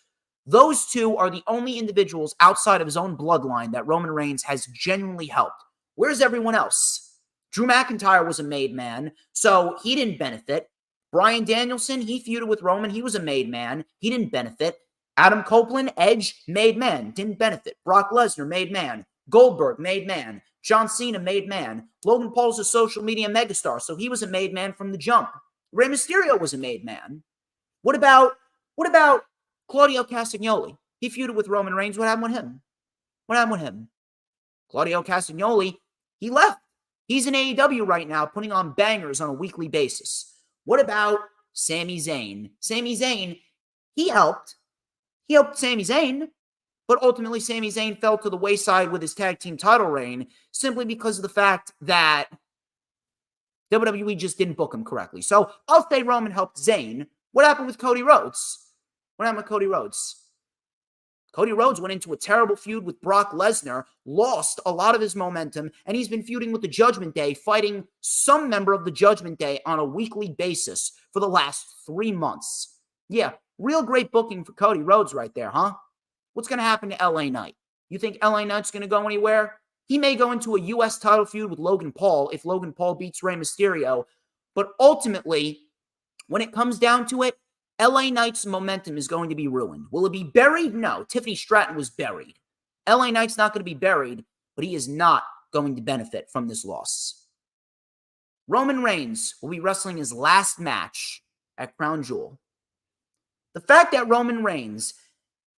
Those 2 are the only individuals outside of his own bloodline that Roman Reigns has genuinely helped. Where's everyone else? Drew McIntyre was a made man, so he didn't benefit. Bryan Danielson, he feuded with Roman. He was a made man. He didn't benefit. Adam Copeland, Edge, made man. Didn't benefit. Brock Lesnar, made man. Goldberg, made man. John Cena, made man. Logan Paul's a social media megastar, so he was a made man from the jump. Rey Mysterio was a made man. What about Claudio Castagnoli? He feuded with Roman Reigns. What happened with him? What happened with him? Claudio Castagnoli, he left. He's in AEW right now, putting on bangers on a weekly basis. What about Sami Zayn? Sami Zayn, he helped. He helped Sami Zayn, but ultimately Sami Zayn fell to the wayside with his tag team title reign simply because of the fact that WWE just didn't book him correctly. So I'll say Roman helped Zayn. What happened with Cody Rhodes? What happened with Cody Rhodes? Cody Rhodes went into a terrible feud with Brock Lesnar, lost a lot of his momentum, and he's been feuding with the Judgment Day, fighting some member of the Judgment Day on a weekly basis for the last 3 months. Yeah, real great booking for Cody Rhodes right there, huh? What's going to happen to LA Knight? You think LA Knight's going to go anywhere? He may go into a U.S. title feud with Logan Paul if Logan Paul beats Rey Mysterio, But ultimately, when it comes down to it, LA Knight's momentum is going to be ruined. Will it be buried? No. Tiffany Stratton was buried. LA Knight's not going to be buried, but he is not going to benefit from this loss. Roman Reigns will be wrestling his last match at Crown Jewel. The fact that Roman Reigns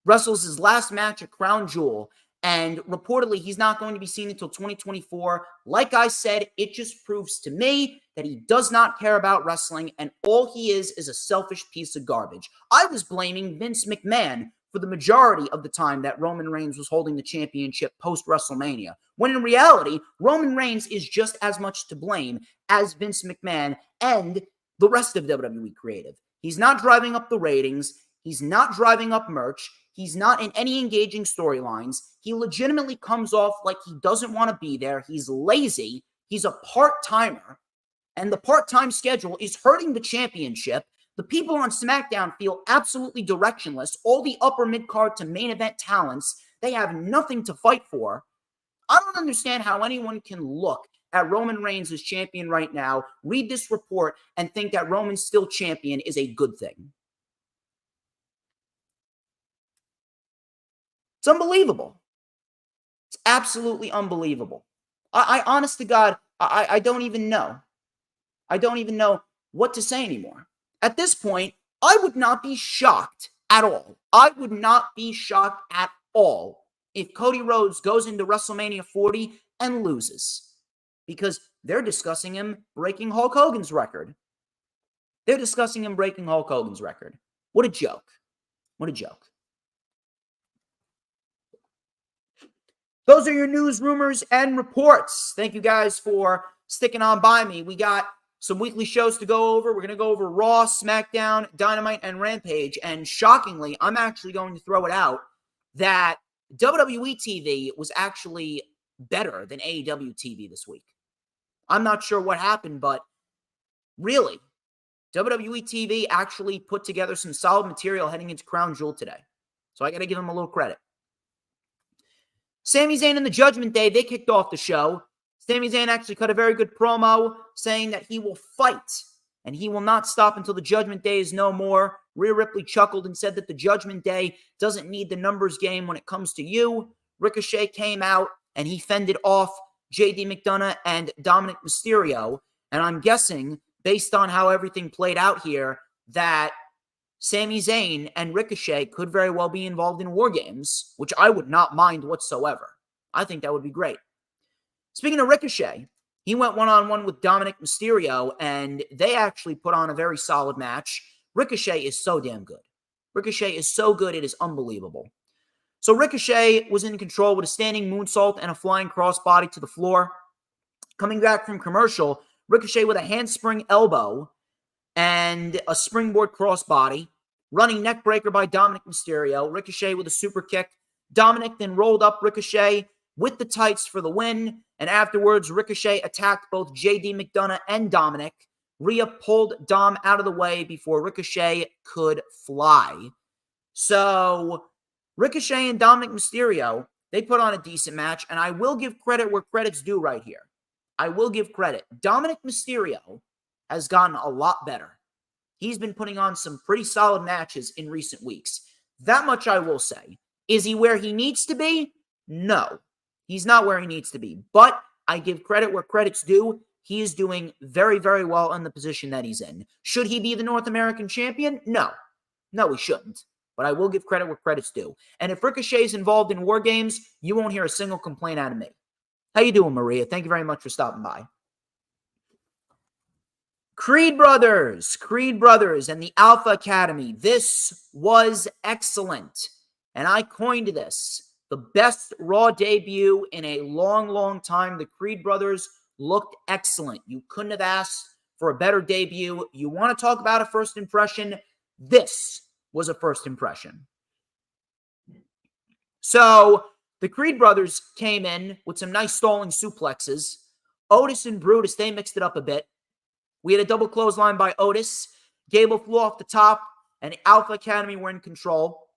wrestles his last match at Crown Jewel, and reportedly he's not going to be seen until 2024, like I said, it just proves to me that he does not care about wrestling, and all he is a selfish piece of garbage. I was blaming Vince McMahon for the majority of the time that Roman Reigns was holding the championship post-WrestleMania, when in reality, Roman Reigns is just as much to blame as Vince McMahon and the rest of WWE Creative. He's not driving up the ratings. He's not driving up merch. He's not in any engaging storylines. He legitimately comes off like he doesn't want to be there. He's lazy. He's a part-timer. And the part-time schedule is hurting the championship. The people on SmackDown feel absolutely directionless. All the upper mid-card to main event talents, they have nothing to fight for. I don't understand how anyone can look at Roman Reigns as champion right now, read this report, and think that Roman's still champion is a good thing. It's unbelievable. It's absolutely unbelievable. I honest to God, I don't even know. I don't even know what to say anymore. At this point, I would not be shocked at all. I would not be shocked at all if Cody Rhodes goes into WrestleMania 40 and loses, because they're discussing him breaking Hulk Hogan's record. They're discussing him breaking Hulk Hogan's record. What a joke. What a joke. Those are your news, rumors, and reports. Thank you guys for sticking on by me. We got some weekly shows to go over. We're going to go over Raw, SmackDown, Dynamite, and Rampage. And shockingly, I'm actually going to throw it out that WWE TV was actually better than AEW TV this week. I'm not sure what happened, but really, WWE TV actually put together some solid material heading into Crown Jewel today. So I got to give them a little credit. Sami Zayn and the Judgment Day, they kicked off the show. Sami Zayn actually cut a very good promo saying that he will fight and he will not stop until the Judgment Day is no more. Rhea Ripley chuckled and said that the Judgment Day doesn't need the numbers game when it comes to you. Ricochet came out and he fended off JD McDonough and Dominic Mysterio. And I'm guessing, based on how everything played out here, that Sami Zayn and Ricochet could very well be involved in War Games, which I would not mind whatsoever. I think that would be great. Speaking of Ricochet, he went one-on-one with Dominic Mysterio, and they actually put on a very solid match. Ricochet is so damn good. Ricochet is so good, it is unbelievable. So Ricochet was in control with a standing moonsault and a flying crossbody to the floor. Coming back from commercial, Ricochet with a handspring elbow and a springboard crossbody. Running neckbreaker by Dominic Mysterio. Ricochet with a super kick. Dominic then rolled up Ricochet with the tights for the win. And afterwards, Ricochet attacked both JD McDonough and Dominic. Rhea pulled Dom out of the way before Ricochet could fly. So Ricochet and Dominic Mysterio, they put on a decent match. And I will give credit where credit's due right here. I will give credit. Dominic Mysterio has gotten a lot better. He's been putting on some pretty solid matches in recent weeks. That much I will say. Is he where he needs to be? No. He's not where he needs to be. But I give credit where credit's due. He is doing very, very well in the position that he's in. Should he be the North American champion? No. No, he shouldn't. But I will give credit where credit's due. And if Ricochet's involved in War Games, you won't hear a single complaint out of me. How you doing, Maria? Thank you very much for stopping by. Creed Brothers, and the Alpha Academy. This was excellent. And I coined this. The best Raw debut in a long, long time. The Creed Brothers looked excellent. You couldn't have asked for a better debut. You want to talk about a first impression? This was a first impression. So the Creed Brothers came in with some nice stalling suplexes. Otis and Brutus, they mixed it up a bit. We had a double clothesline by Otis. Gable flew off the top, and the Alpha Academy were in control.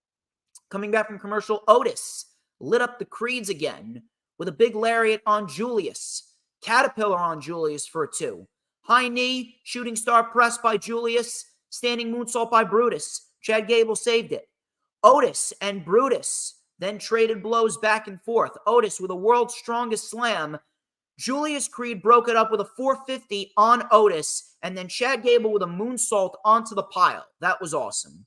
Coming back from commercial, Otis lit up the Creeds again with a big lariat on Julius. Caterpillar on Julius for a 2. High knee, shooting star press by Julius, standing moonsault by Brutus. Chad Gable saved it. Otis and Brutus then traded blows back and forth. Otis with a world's strongest slam. Julius Creed broke it up with a 450 on Otis, and then Chad Gable with a moonsault onto the pile. That was awesome.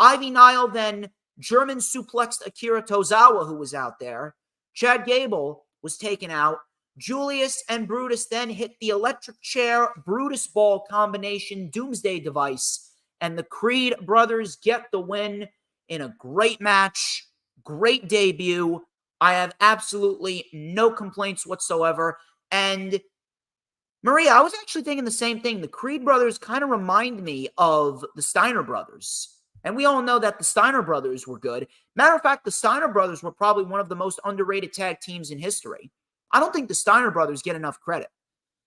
Ivy Nile then German suplexed Akira Tozawa, who was out there. Chad Gable was taken out. Julius and Brutus then hit the electric chair Brutus ball combination doomsday device, and the Creed brothers get the win in a great match, great debut. I have absolutely no complaints whatsoever. And Maria, I was actually thinking the same thing. The Creed brothers kind of remind me of the Steiner brothers. And we all know that the Steiner brothers were good. Matter of fact, the Steiner brothers were probably one of the most underrated tag teams in history. I don't think the Steiner brothers get enough credit.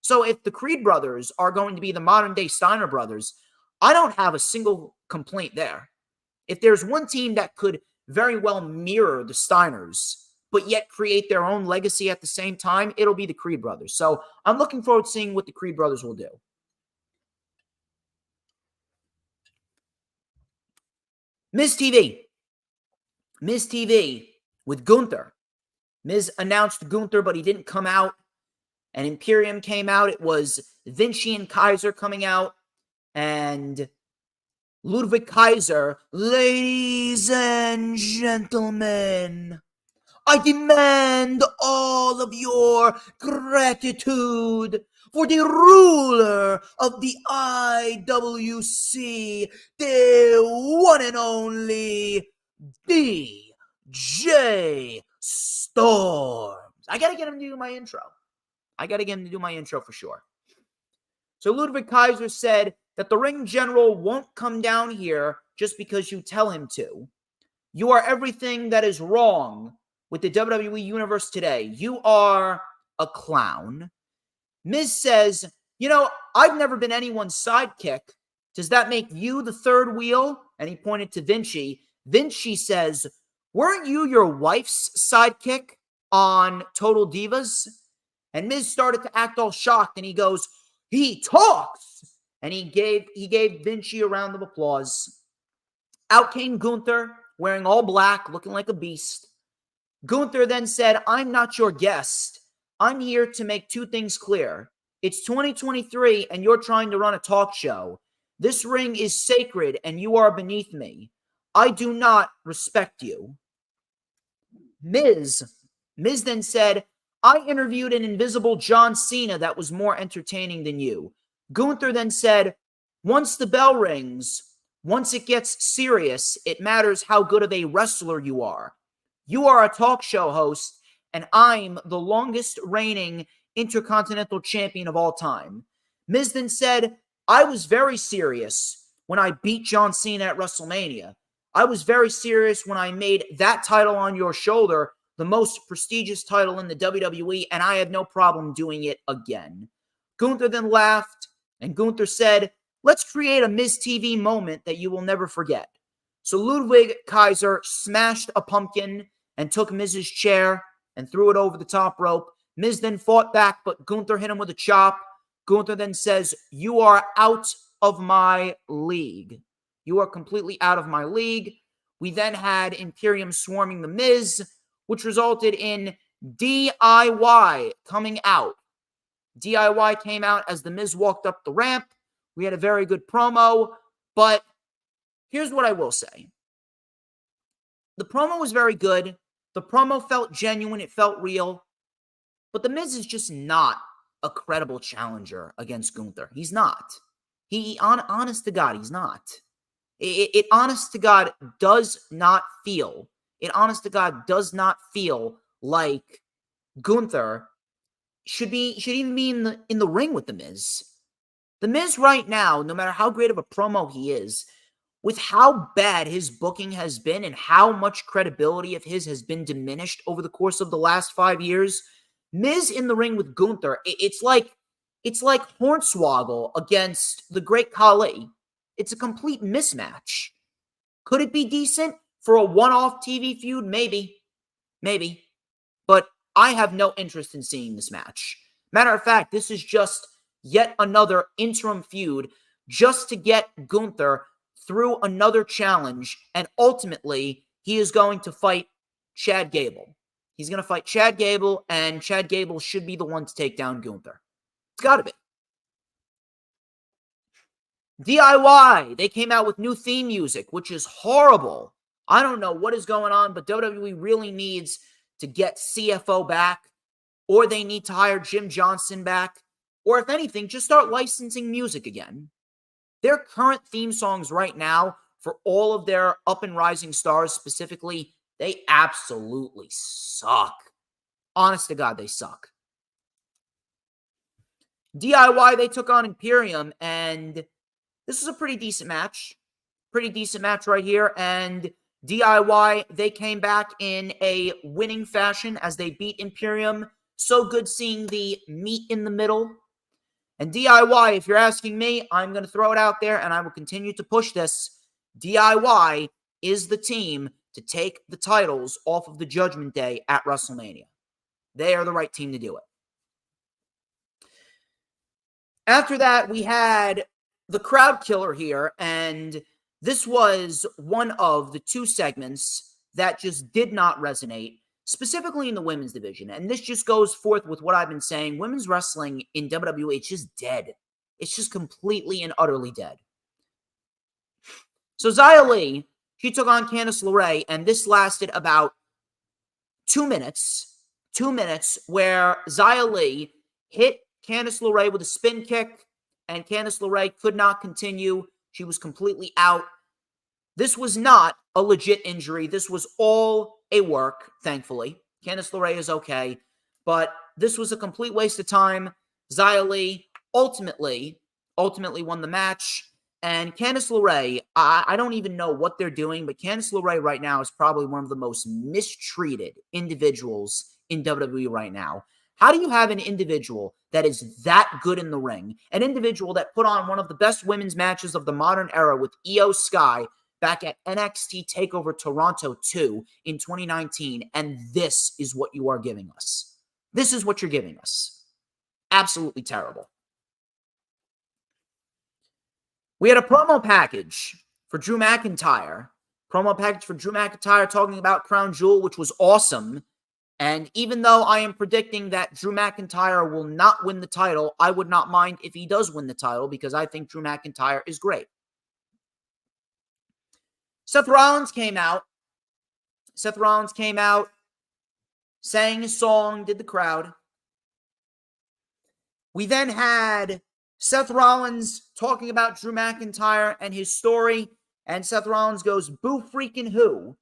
So if the Creed brothers are going to be the modern-day Steiner brothers, I don't have a single complaint there. If there's one team that could very well mirror the Steiners, but yet create their own legacy at the same time, it'll be the Creed brothers. So I'm looking forward to seeing what the Creed brothers will do. Miz TV with Gunther. Miz announced Gunther, but he didn't come out. And Imperium came out. It was Vinci and Kaiser coming out. And Ludwig Kaiser, ladies and gentlemen, I demand all of your gratitude for the ruler of the IWC, the one and only DJ Storms. I got to get him to do my intro. For sure. So Ludwig Kaiser said that the ring general won't come down here just because you tell him to. You are everything that is wrong with the WWE Universe today. You are a clown. Miz says, I've never been anyone's sidekick. Does that make you the third wheel? And he pointed to Vinci. Vinci says, weren't you your wife's sidekick on Total Divas? And Miz started to act all shocked, and he goes, he talks! And he gave Vinci a round of applause. Out came Gunther, wearing all black, looking like a beast. Gunther then said, I'm not your guest. I'm here to make two things clear. It's 2023 and you're trying to run a talk show. This ring is sacred and you are beneath me. I do not respect you. Miz then said, I interviewed an invisible John Cena that was more entertaining than you. Gunther then said, once the bell rings, once it gets serious, it matters how good of a wrestler you are. You are a talk show host, and I'm the longest reigning Intercontinental Champion of all time. Miz then said, I was very serious when I beat John Cena at WrestleMania. I was very serious when I made that title on your shoulder the most prestigious title in the WWE, and I have no problem doing it again. Gunther then laughed, and Gunther said, let's create a Miz TV moment that you will never forget. So Ludwig Kaiser smashed a pumpkin and took Miz's chair and threw it over the top rope. Miz then fought back, but Gunther hit him with a chop. Gunther then says, you are out of my league. You are completely out of my league. We then had Imperium swarming the Miz, which resulted in DIY coming out. DIY came out as the Miz walked up the ramp. We had a very good promo, but here's what I will say. The promo was very good. The promo felt genuine. It felt real. But the Miz is just not a credible challenger against Gunther. He's not. Honest to God, he's not. It honest to God does not feel. It honest to God does not feel like Gunther should even be in the ring with the Miz. The Miz right now, no matter how great of a promo he is, with how bad his booking has been and how much credibility of his has been diminished over the course of the last 5 years, Miz in the ring with Gunther, it's like Hornswoggle against the Great Khali. It's a complete mismatch. Could it be decent for a one-off TV feud? Maybe. But I have no interest in seeing this match. Matter of fact, this is just yet another interim feud just to get Gunther through another challenge, and ultimately he is going to fight Chad Gable. He's going to fight Chad Gable, and Chad Gable should be the one to take down Gunther. It's got to be. DIY, they came out with new theme music, which is horrible. I don't know what is going on, but WWE really needs to get CFO back, or they need to hire Jim Johnston back, or if anything, just start licensing music again. Their current theme songs right now, for all of their up and rising stars specifically, they absolutely suck. Honest to God, they suck. DIY, they took on Imperium, and this was a pretty decent match. Pretty decent match right here, and DIY, they came back in a winning fashion as they beat Imperium. So good seeing the meat in the middle. And DIY, if you're asking me, I'm going to throw it out there, and I will continue to push this. DIY is the team to take the titles off of the Judgment Day at WrestleMania. They are the right team to do it. After that, we had the crowd killer here, and this was one of the two segments that just did not resonate, specifically in the women's division. And this just goes forth with what I've been saying. Women's wrestling in WWE, it's just dead. It's just completely and utterly dead. So Xia Li, she took on Candice LeRae, and this lasted about 2 minutes. 2 minutes where Xia Li hit Candice LeRae with a spin kick, and Candice LeRae could not continue. She was completely out. This was not a legit injury. This was all a work, thankfully. Candice LeRae is okay, but this was a complete waste of time. Xia Li ultimately won the match. And Candice LeRae, I don't even know what they're doing, but Candice LeRae right now is probably one of the most mistreated individuals in WWE right now. How do you have an individual that is that good in the ring, an individual that put on one of the best women's matches of the modern era with Io Sky back at NXT TakeOver Toronto 2 in 2019, and this is what you are giving us? This is what you're giving us. Absolutely terrible. We had a promo package for Drew McIntyre. Talking about Crown Jewel, which was awesome. And even though I am predicting that Drew McIntyre will not win the title, I would not mind if he does win the title because I think Drew McIntyre is great. Seth Rollins came out, sang his song, did the crowd. We then had Seth Rollins talking about Drew McIntyre and his story, and Seth Rollins goes, "Boo freaking who?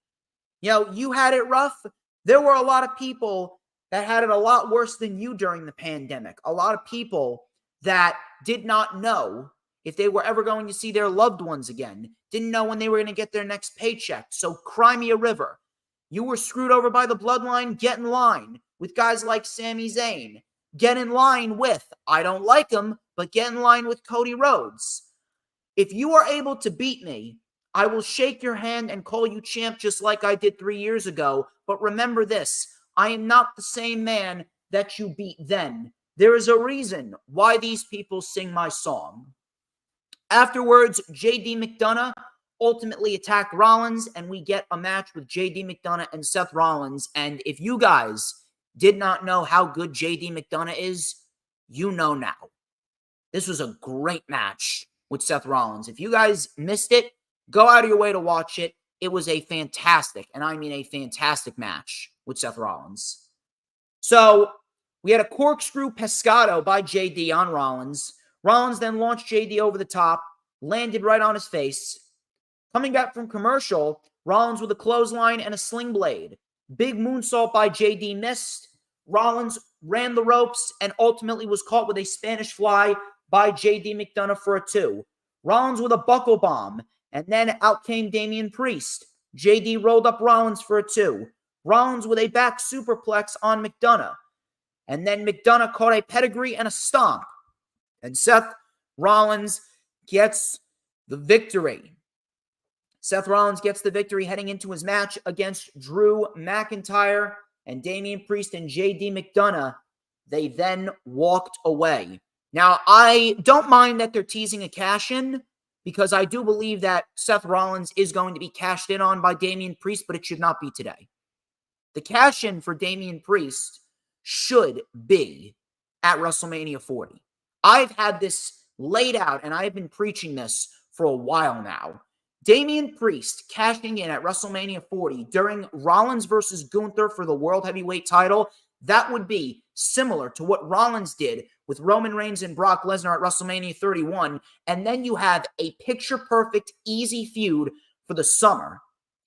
You know, you had it rough. There were a lot of people that had it a lot worse than you during the pandemic. A lot of people that did not know if they were ever going to see their loved ones again, didn't know when they were going to get their next paycheck. So cry me a river. You were screwed over by the bloodline. Get in line with guys like Sami Zayn. Get in line with, I don't like him, but get in line with Cody Rhodes. If you are able to beat me, I will shake your hand and call you champ just like I did 3 years ago. But remember this, I am not the same man that you beat then. There is a reason why these people sing my song." Afterwards, JD McDonough ultimately attacked Rollins, and we get a match with JD McDonough and Seth Rollins. And if you guys did not know how good JD McDonough is, you know now. This was a great match with Seth Rollins. If you guys missed it, go out of your way to watch it. It was a fantastic, and I mean a fantastic match with Seth Rollins. So we had a corkscrew pescado by JD on Rollins. Rollins then launched JD over the top, landed right on his face. Coming back from commercial, Rollins with a clothesline and a sling blade. Big moonsault by JD missed. Rollins ran the ropes and ultimately was caught with a Spanish fly by JD McDonough for a 2. Rollins with a buckle bomb, and then out came Damian Priest. JD rolled up Rollins for a 2. Rollins with a back superplex on McDonough. And then McDonough caught a pedigree and a stomp. And Seth Rollins gets the victory. Seth Rollins gets the victory heading into his match against Drew McIntyre, and Damian Priest and JD McDonough, they then walked away. Now, I don't mind that they're teasing a cash-in because I do believe that Seth Rollins is going to be cashed in on by Damian Priest, but it should not be today. The cash-in for Damian Priest should be at WrestleMania 40. I've had this laid out, and I've been preaching this for a while now. Damian Priest cashing in at WrestleMania 40 during Rollins versus Gunther for the World Heavyweight title, that would be similar to what Rollins did with Roman Reigns and Brock Lesnar at WrestleMania 31, and then you have a picture-perfect, easy feud for the summer.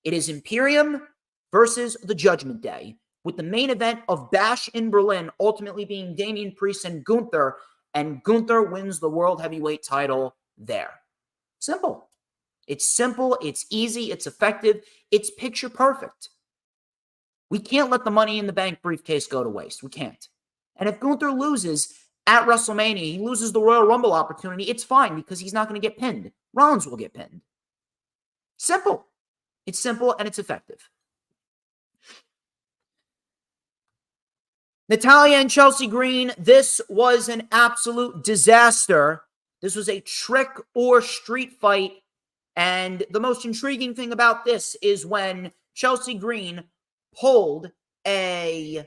It is Imperium versus the Judgment Day, with the main event of Bash in Berlin ultimately being Damian Priest and Gunther wins the World Heavyweight title there. Simple. It's simple, it's easy, it's effective, it's picture perfect. We can't let the Money in the Bank briefcase go to waste. We can't. And if Gunther loses at WrestleMania, he loses the Royal Rumble opportunity, it's fine because he's not going to get pinned. Rollins will get pinned. Simple. It's simple and it's effective. Natalya and Chelsea Green, this was an absolute disaster. This was a trick or street fight. And the most intriguing thing about this is when Chelsea Green pulled a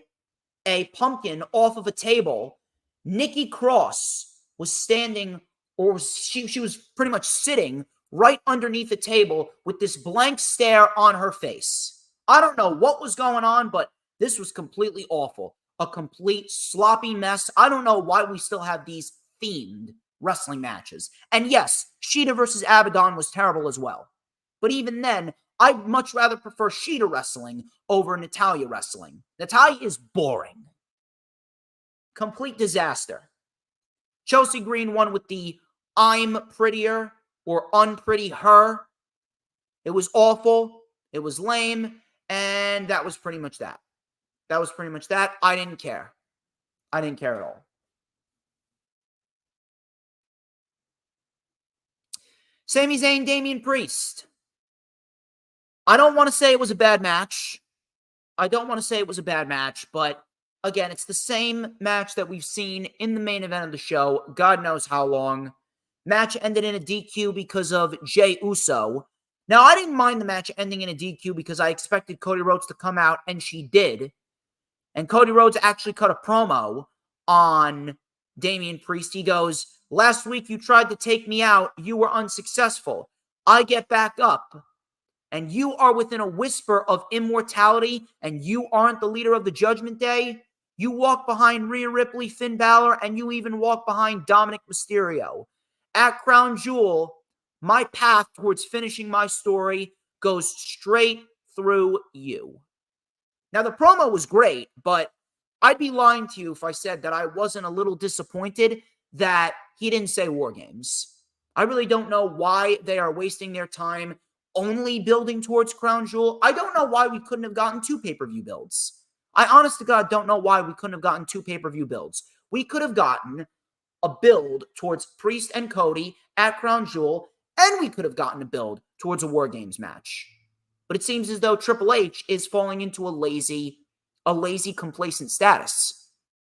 pumpkin off of a table, Nikki Cross was standing, or she was pretty much sitting right underneath the table with this blank stare on her face. I don't know what was going on, but this was completely awful. A complete sloppy mess. I don't know why we still have these themed wrestling matches. And yes, Sheeta versus Abaddon was terrible as well. But even then, I'd much rather prefer Sheeta wrestling over Natalya wrestling. Natalya is boring. Complete disaster. Chelsea Green won with the I'm prettier or unpretty her. It was awful. It was lame. And that was pretty much that. That was pretty much that. I didn't care. I didn't care at all. Sami Zayn, Damian Priest. I don't want to say it was a bad match. But again, it's the same match that we've seen in the main event of the show. God knows how long. Match ended in a DQ because of Jey Uso. Now, I didn't mind the match ending in a DQ because I expected Cody Rhodes to come out, and she did. And Cody Rhodes actually cut a promo on Damian Priest. He goes, "Last week you tried to take me out. You were unsuccessful. I get back up. And you are within a whisper of immortality, and you aren't the leader of the Judgment Day. You walk behind Rhea Ripley, Finn Balor, and you even walk behind Dominic Mysterio. At Crown Jewel, my path towards finishing my story goes straight through you." Now, the promo was great, but I'd be lying to you if I said that I wasn't a little disappointed that he didn't say War Games. I really don't know why they are wasting their time only building towards Crown Jewel. I don't know why we couldn't have gotten 2 pay-per-view builds. I honest to God don't know why we couldn't have gotten 2 pay-per-view builds. We could have gotten a build towards Priest and Cody at Crown Jewel, and we could have gotten a build towards a War Games match. But it seems as though Triple H is falling into a lazy, complacent status.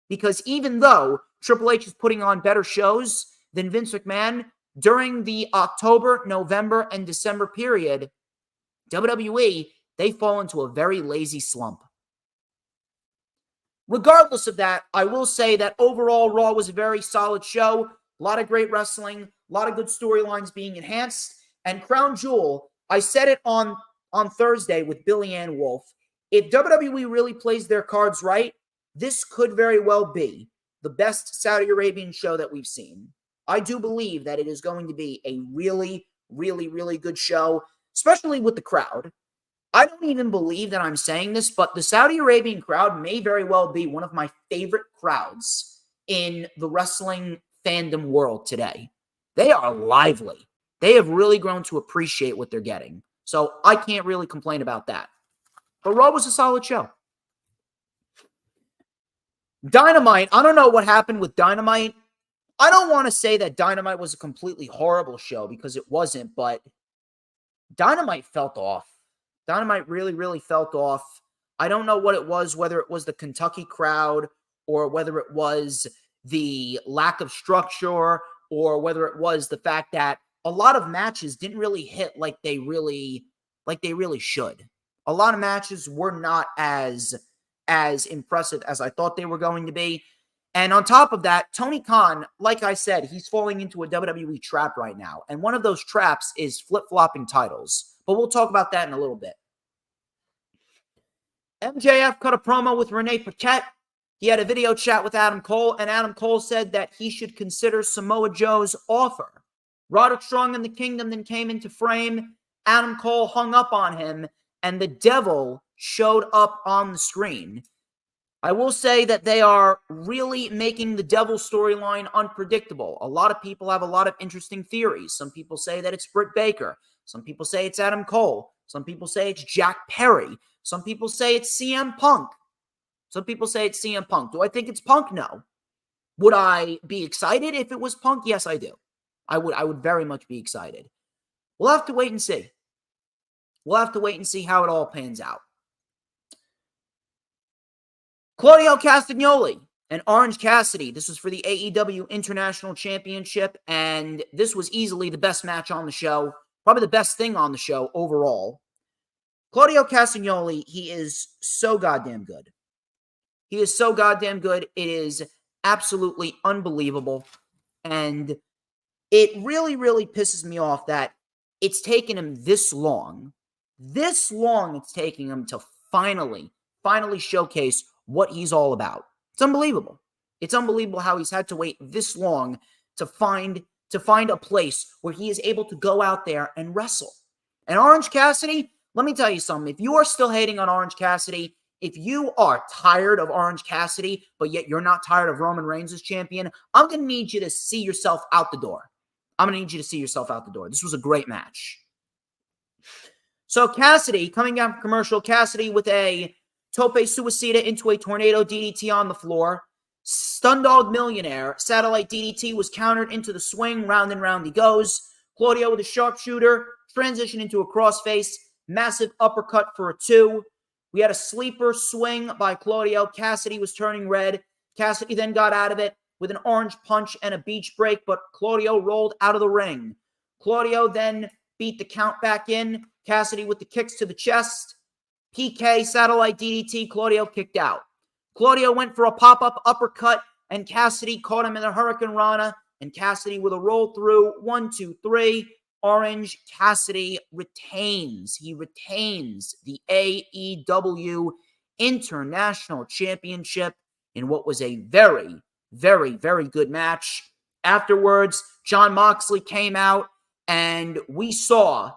Because even though Triple H is putting on better shows than Vince McMahon, during the October, November, and December period, WWE, they fall into a very lazy slump. Regardless of that, I will say that overall Raw was a very solid show. A lot of great wrestling, a lot of good storylines being enhanced. And Crown Jewel, I said it on Thursday with Billie Ann Wolf. If WWE really plays their cards right, this could very well be the best Saudi Arabian show that we've seen. I do believe that it is going to be a really, really, really good show, especially with the crowd. I don't even believe that I'm saying this, but the Saudi Arabian crowd may very well be one of my favorite crowds in the wrestling fandom world today. They are lively. They have really grown to appreciate what they're getting. So I can't really complain about that. But Raw was a solid show. Dynamite, I don't know what happened with Dynamite. I don't want to say that Dynamite was a completely horrible show because it wasn't, but Dynamite felt off. Dynamite really, really felt off. I don't know what it was, whether it was the Kentucky crowd or whether it was the lack of structure, or whether it was the fact that a lot of matches didn't really hit like they really should. A lot of matches were not as impressive as I thought they were going to be. And on top of that, Tony Khan, like I said, he's falling into a WWE trap right now. And one of those traps is flip-flopping titles. But we'll talk about that in a little bit. MJF cut a promo with Renee Paquette. He had a video chat with Adam Cole, and Adam Cole said that he should consider Samoa Joe's offer. Roderick Strong and the Kingdom then came into frame. Adam Cole hung up on him, and the Devil showed up on the screen. I will say that they are really making the Devil storyline unpredictable. A lot of people have a lot of interesting theories. Some people say that it's Britt Baker. Some people say it's Adam Cole. Some people say it's Jack Perry. Some people say it's CM Punk. Some people say it's CM Punk. Do I think it's Punk? No. Would I be excited if it was Punk? Yes, I do. I would very much be excited. We'll have to wait and see. We'll have to wait and see how it all pans out. Claudio Castagnoli and Orange Cassidy. This was for the AEW International Championship, and this was easily the best match on the show. Probably the best thing on the show overall. Claudio Castagnoli, he is so goddamn good. He is so goddamn good. It is absolutely unbelievable. And it really, really pisses me off that it's taken him this long. This long it's taking him to finally showcase what he's all about. It's unbelievable. It's unbelievable how he's had to wait this long to find a place where he is able to go out there and wrestle. And Orange Cassidy, let me tell you something. If you are still hating on Orange Cassidy, if you are tired of Orange Cassidy, but yet you're not tired of Roman Reigns as champion, I'm going to need you to see yourself out the door. This was a great match. So Cassidy, coming down from commercial, Cassidy with a tope suicida into a tornado DDT on the floor. Stundog Millionaire, satellite DDT was countered into the swing. Round and round he goes. Claudio with a sharpshooter, transition into a crossface. Massive uppercut for a 2. We had a sleeper swing by Claudio. Cassidy was turning red. Cassidy then got out of it with an orange punch and a beach break, but Claudio rolled out of the ring. Claudio then beat the count back in. Cassidy with the kicks to the chest. PK, satellite DDT. Claudio kicked out. Claudio went for a pop-up uppercut, and Cassidy caught him in a Hurricane Rana, and Cassidy with a roll through. 1, 2, 3. Orange Cassidy retains. He retains the AEW International Championship in what was a very, very, very good match. Afterwards, Jon Moxley came out, and we saw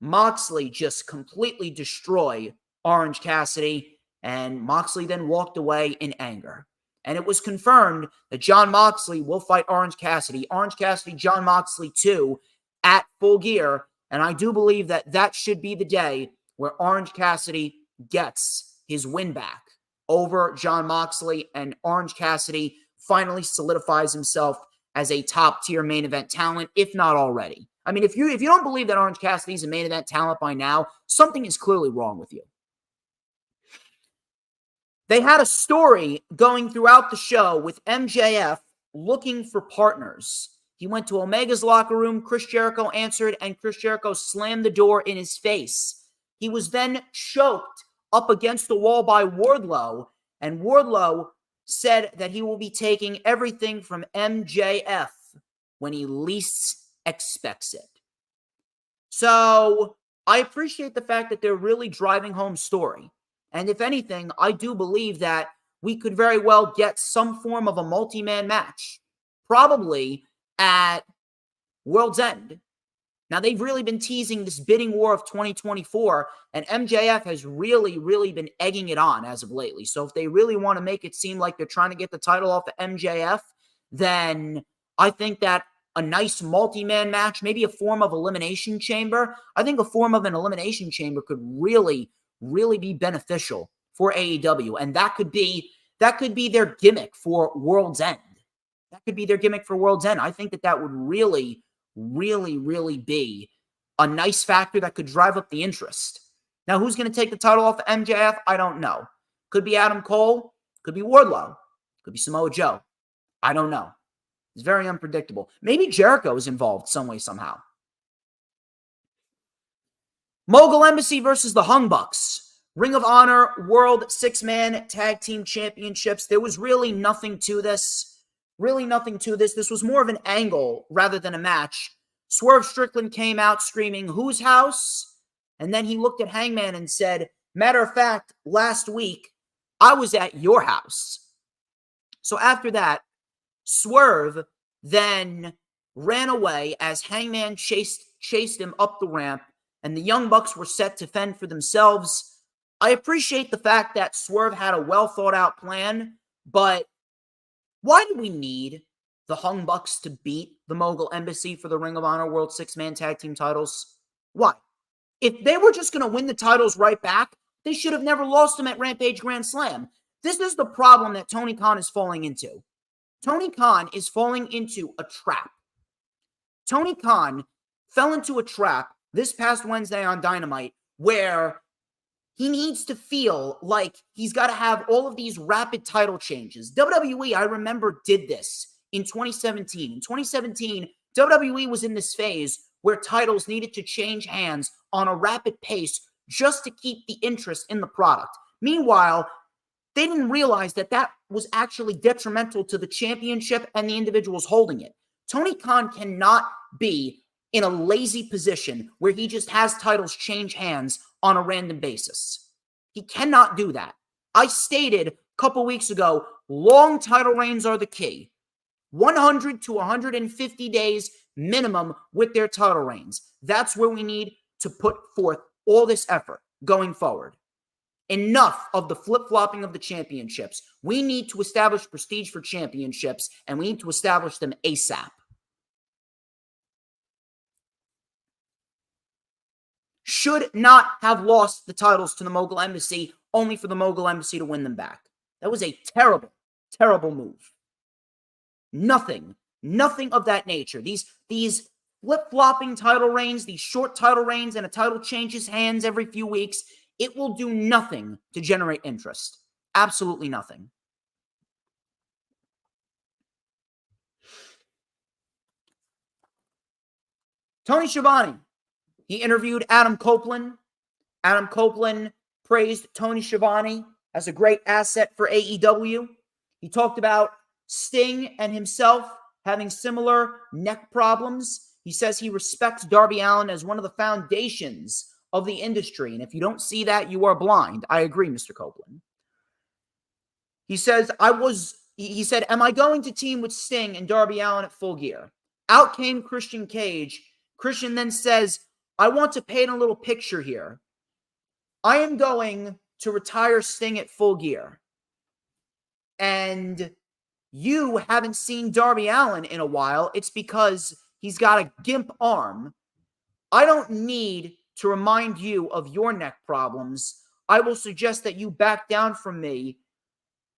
Moxley just completely destroy Orange Cassidy, and Moxley then walked away in anger. And it was confirmed that Jon Moxley will fight Orange Cassidy. Orange Cassidy, Jon Moxley 2 at Full Gear. And I do believe that that should be the day where Orange Cassidy gets his win back over Jon Moxley, and Orange Cassidy finally solidifies himself as a top-tier main event talent, if not already. I mean, if you don't believe that Orange Cassidy is a main event talent by now, something is clearly wrong with you. They had a story going throughout the show with MJF looking for partners. He went to Omega's locker room. Chris Jericho answered, and Chris Jericho slammed the door in his face. He was then choked up against the wall by Wardlow, and Wardlow said that he will be taking everything from MJF when he least expects it. So I appreciate the fact that they're really driving home story. And if anything, I do believe that we could very well get some form of a multi-man match, probably at World's End. Now, they've really been teasing this bidding war of 2024, and MJF has really, really been egging it on as of lately. So if they really want to make it seem like they're trying to get the title off of MJF, then I think that a nice multi-man match, maybe a form of elimination chamber, I think a form of an elimination chamber could really, really be beneficial for AEW. And that could be their gimmick for World's End. That could be their gimmick for World's End. I think that would really, really, really be a nice factor that could drive up the interest. Now, who's going to take the title off of MJF? I don't know. Could be Adam Cole. Could be Wardlow. Could be Samoa Joe. I don't know. It's very unpredictable. Maybe Jericho is involved some way, somehow. Mogul Embassy versus the Hung Bucks. Ring of Honor World Six-Man Tag Team Championships. There was really nothing to this. Really nothing to this. This was more of an angle rather than a match. Swerve Strickland came out screaming, "Whose house?" And then he looked at Hangman and said, "Matter of fact, last week, I was at your house." So after that, Swerve then ran away as Hangman chased him up the ramp, and the Young Bucks were set to fend for themselves. I appreciate the fact that Swerve had a well-thought-out plan, but why do we need the Hung Bucks to beat the Mogul Embassy for the Ring of Honor World Six-Man Tag Team titles? Why? If they were just going to win the titles right back, they should have never lost them at Rampage Grand Slam. This is the problem that Tony Khan is falling into. Tony Khan is falling into a trap. Tony Khan fell into a trap this past Wednesday on Dynamite where he needs to feel like he's got to have all of these rapid title changes. WWE, I remember, did this in 2017. In 2017, WWE was in this phase where titles needed to change hands on a rapid pace just to keep the interest in the product. Meanwhile, they didn't realize that that was actually detrimental to the championship and the individuals holding it. Tony Khan cannot be in a lazy position where he just has titles change hands on a random basis. He cannot do that. I stated a couple weeks ago, long title reigns are the key. 100 to 150 days minimum with their title reigns. That's where we need to put forth all this effort going forward. Enough of the flip-flopping of the championships. We need to establish prestige for championships, and we need to establish them ASAP. Should not have lost the titles to the Mogul Embassy, only for the Mogul Embassy to win them back. That was a terrible, terrible move. Nothing of that nature. These flip-flopping title reigns, these short title reigns, and a title changes hands every few weeks, it will do nothing to generate interest. Absolutely nothing. Tony Schiavone. He interviewed Adam Copeland. Adam Copeland praised Tony Schiavone as a great asset for AEW. He talked about Sting and himself having similar neck problems. He says he respects Darby Allin as one of the foundations of the industry. And if you don't see that, you are blind. I agree, Mr. Copeland. He says, he said, am I going to team with Sting and Darby Allin at Full Gear? Out came Christian Cage. Christian then says, I want to paint a little picture here. I am going to retire Sting at Full Gear. And you haven't seen Darby Allin in a while. It's because he's got a gimp arm. I don't need to remind you of your neck problems. I will suggest that you back down from me.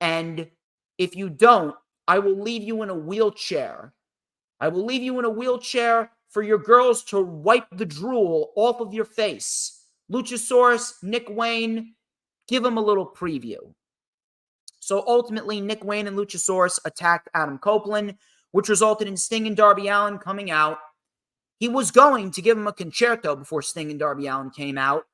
And if you don't, I will leave you in a wheelchair. I will leave you in a wheelchair for your girls to wipe the drool off of your face. Luchasaurus, Nick Wayne, give him a little preview. So ultimately, Nick Wayne and Luchasaurus attacked Adam Copeland, which resulted in Sting and Darby Allin coming out. He was going to give him a concerto before Sting and Darby Allin came out.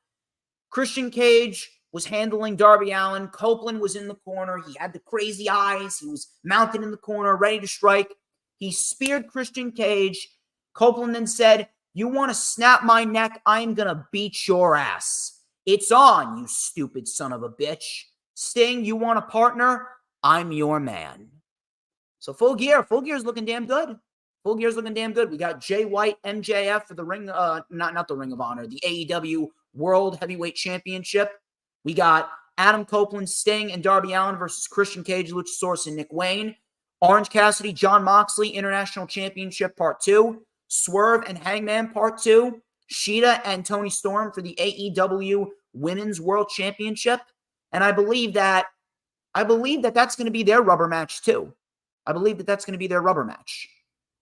Christian Cage was handling Darby Allin. Copeland was in the corner. He had the crazy eyes. He was mounted in the corner, ready to strike. He speared Christian Cage. Copeland then said, you want to snap my neck? I'm going to beat your ass. It's on, you stupid son of a bitch. Sting, you want a partner? I'm your man. So Full Gear. Full Gear's looking damn good. Full Gear's looking damn good. We got Jay White, MJF for the ring, not the Ring of Honor, the AEW World Heavyweight Championship. We got Adam Copeland, Sting, and Darby Allin versus Christian Cage, Luchasaurus, and Nick Wayne. Orange Cassidy, Jon Moxley, International Championship Part 2. Swerve and Hangman Part 2. Sheeta and Toni Storm for the AEW Women's World Championship. And I believe that that's going to be their rubber match too. I believe that that's going to be their rubber match.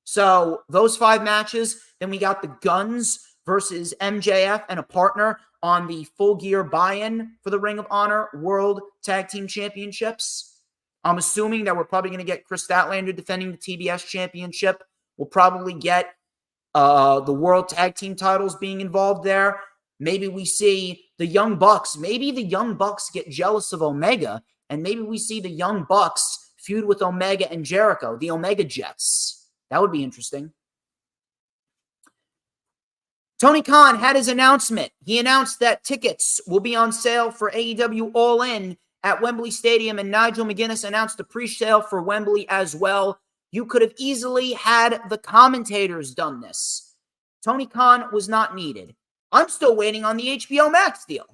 So those 5 matches. Then we got the Guns versus MJF and a partner on the Full Gear buy-in for the Ring of Honor World Tag Team Championships. I'm assuming that we're probably going to get Chris Statlander defending the TBS championship. We'll probably get the World Tag Team titles being involved there. Maybe we see the Young Bucks. Maybe the Young Bucks get jealous of Omega, and maybe we see the Young Bucks feud with Omega and Jericho, the Omega Jets. That would be interesting. Tony Khan had his announcement. He announced that tickets will be on sale for AEW All In at Wembley Stadium, and Nigel McGuinness announced a pre-sale for Wembley as well. You could have easily had the commentators done this. Tony Khan was not needed. I'm still waiting on the HBO Max deal.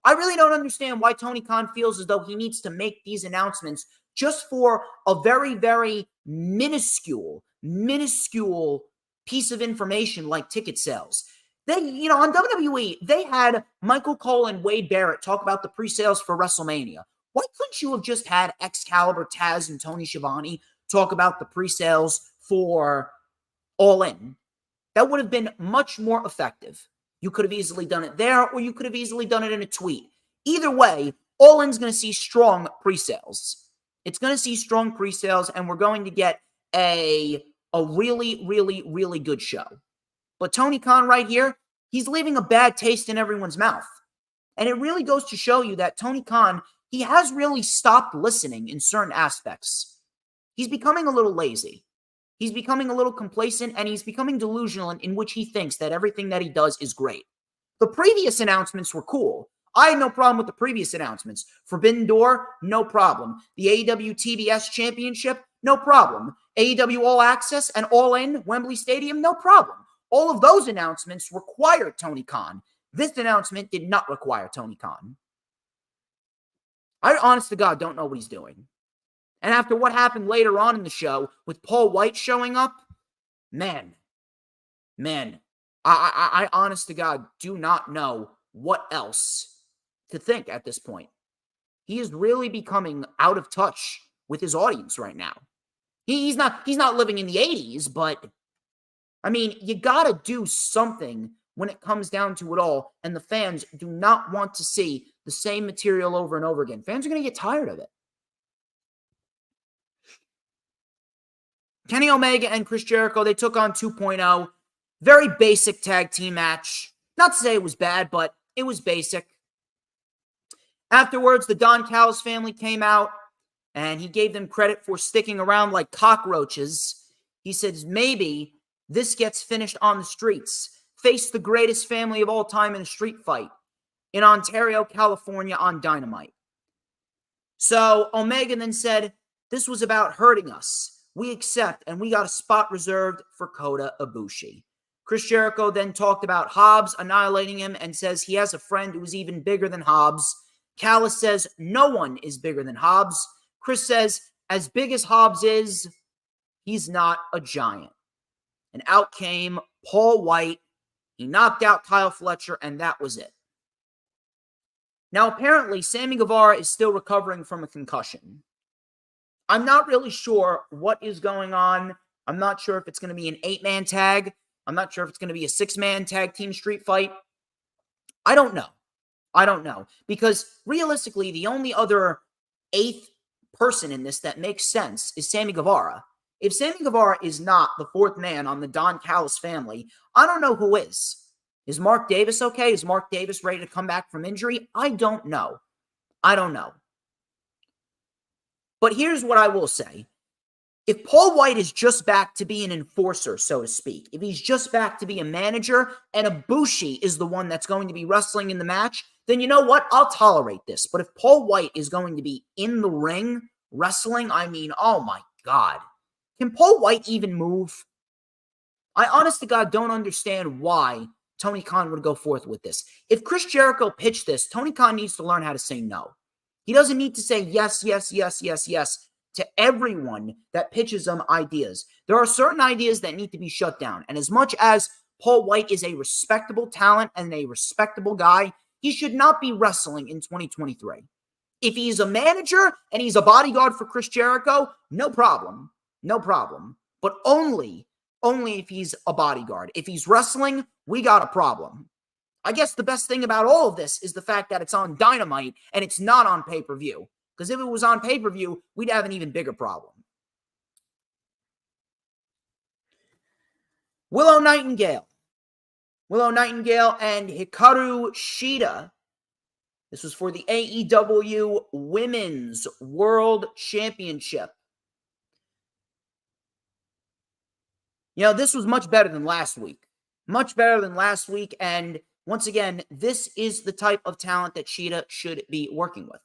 I really don't understand why Tony Khan feels as though he needs to make these announcements just for a very, very minuscule piece of information like ticket sales. They, on WWE, they had Michael Cole and Wade Barrett talk about the pre-sales for WrestleMania. Why couldn't you have just had Excalibur, Taz, and Tony Schiavone talk about the pre-sales for All In? That would have been much more effective. You could have easily done it there, or you could have easily done it in a tweet. Either way, All In's going to see strong pre-sales. It's going to see strong pre-sales, and we're going to get a really, really, really good show. But Tony Khan right here, he's leaving a bad taste in everyone's mouth. And it really goes to show you that Tony Khan, he has really stopped listening in certain aspects. He's becoming a little lazy. He's becoming a little complacent, and he's becoming delusional in which he thinks that everything that he does is great. The previous announcements were cool. I had no problem with the previous announcements. Forbidden Door, no problem. The AEW TBS Championship, no problem. AEW All Access and All In, Wembley Stadium, no problem. All of those announcements required Tony Khan. This announcement did not require Tony Khan. I, honest to God, don't know what he's doing. And after what happened later on in the show with Paul White showing up, man, I honest to God do not know what else to think at this point. He is really becoming out of touch with his audience right now. He's not living in the 80s, but I mean, you got to do something when it comes down to it all, and the fans do not want to see the same material over and over again. Fans are going to get tired of it. Kenny Omega and Chris Jericho, they took on 2.0. Very basic tag team match. Not to say it was bad, but it was basic. Afterwards, the Don Callis family came out, and he gave them credit for sticking around like cockroaches. He says, maybe this gets finished on the streets. Face the greatest family of all time in a street fight in Ontario, California on Dynamite. So Omega then said, this was about hurting us. We accept, and we got a spot reserved for Kota Ibushi. Chris Jericho then talked about Hobbs annihilating him and says he has a friend who is even bigger than Hobbs. Callis says no one is bigger than Hobbs. Chris says, as big as Hobbs is, he's not a giant. And out came Paul White. He knocked out Kyle Fletcher, and that was it. Now, apparently, Sammy Guevara is still recovering from a concussion. I'm not really sure what is going on. I'm not sure if it's going to be an 8-man tag. I'm not sure if it's going to be a 6-man tag team street fight. I don't know. Because realistically, the only other 8th person in this that makes sense is Sammy Guevara. If Sammy Guevara is not the 4th man on the Don Callis family, I don't know who is. Is Mark Davis okay? Is Mark Davis ready to come back from injury? I don't know. But here's what I will say. If Paul White is just back to be an enforcer, so to speak, if he's just back to be a manager and Ibushi is the one that's going to be wrestling in the match, then you know what? I'll tolerate this. But if Paul White is going to be in the ring wrestling, I mean, oh my God. Can Paul White even move? I honest to God don't understand why Tony Khan would go forth with this. If Chris Jericho pitched this, Tony Khan needs to learn how to say no. He doesn't need to say yes to everyone that pitches him ideas. There are certain ideas that need to be shut down. And as much as Paul White is a respectable talent and a respectable guy, he should not be wrestling in 2023. If he's a manager and he's a bodyguard for Chris Jericho, no problem. But only if he's a bodyguard. If he's wrestling, we got a problem. I guess the best thing about all of this is the fact that it's on Dynamite and it's not on pay-per-view. Because if it was on pay-per-view, we'd have an even bigger problem. Willow Nightingale and Hikaru Shida. This was for the AEW Women's World Championship. You know, this was much better than last week. Much better than last week. And once again, this is the type of talent that Shida should be working with.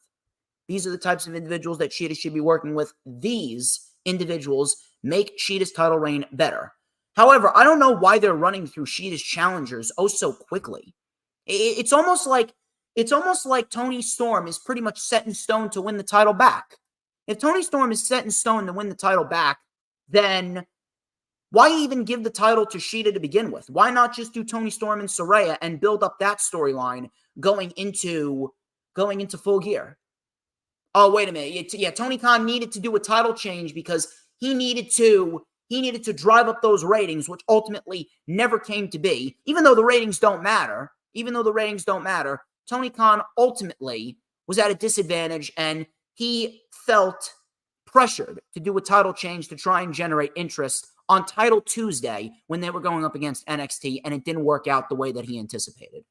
These are the types of individuals that Shida should be working with. These individuals make Shida's title reign better. However, I don't know why they're running through Shida's challengers oh so quickly. It's almost like Toni Storm is pretty much set in stone to win the title back. If Toni Storm is set in stone to win the title back, then why even give the title to Shida to begin with? Why not just do Toni Storm and Sarray and build up that storyline going into Full Gear? Oh, wait a minute. Yeah, Tony Khan needed to do a title change because he needed to drive up those ratings, which ultimately never came to be. Even though the ratings don't matter, Tony Khan ultimately was at a disadvantage, and he felt pressured to do a title change to try and generate interest on Title Tuesday when they were going up against NXT, and it didn't work out the way that he anticipated.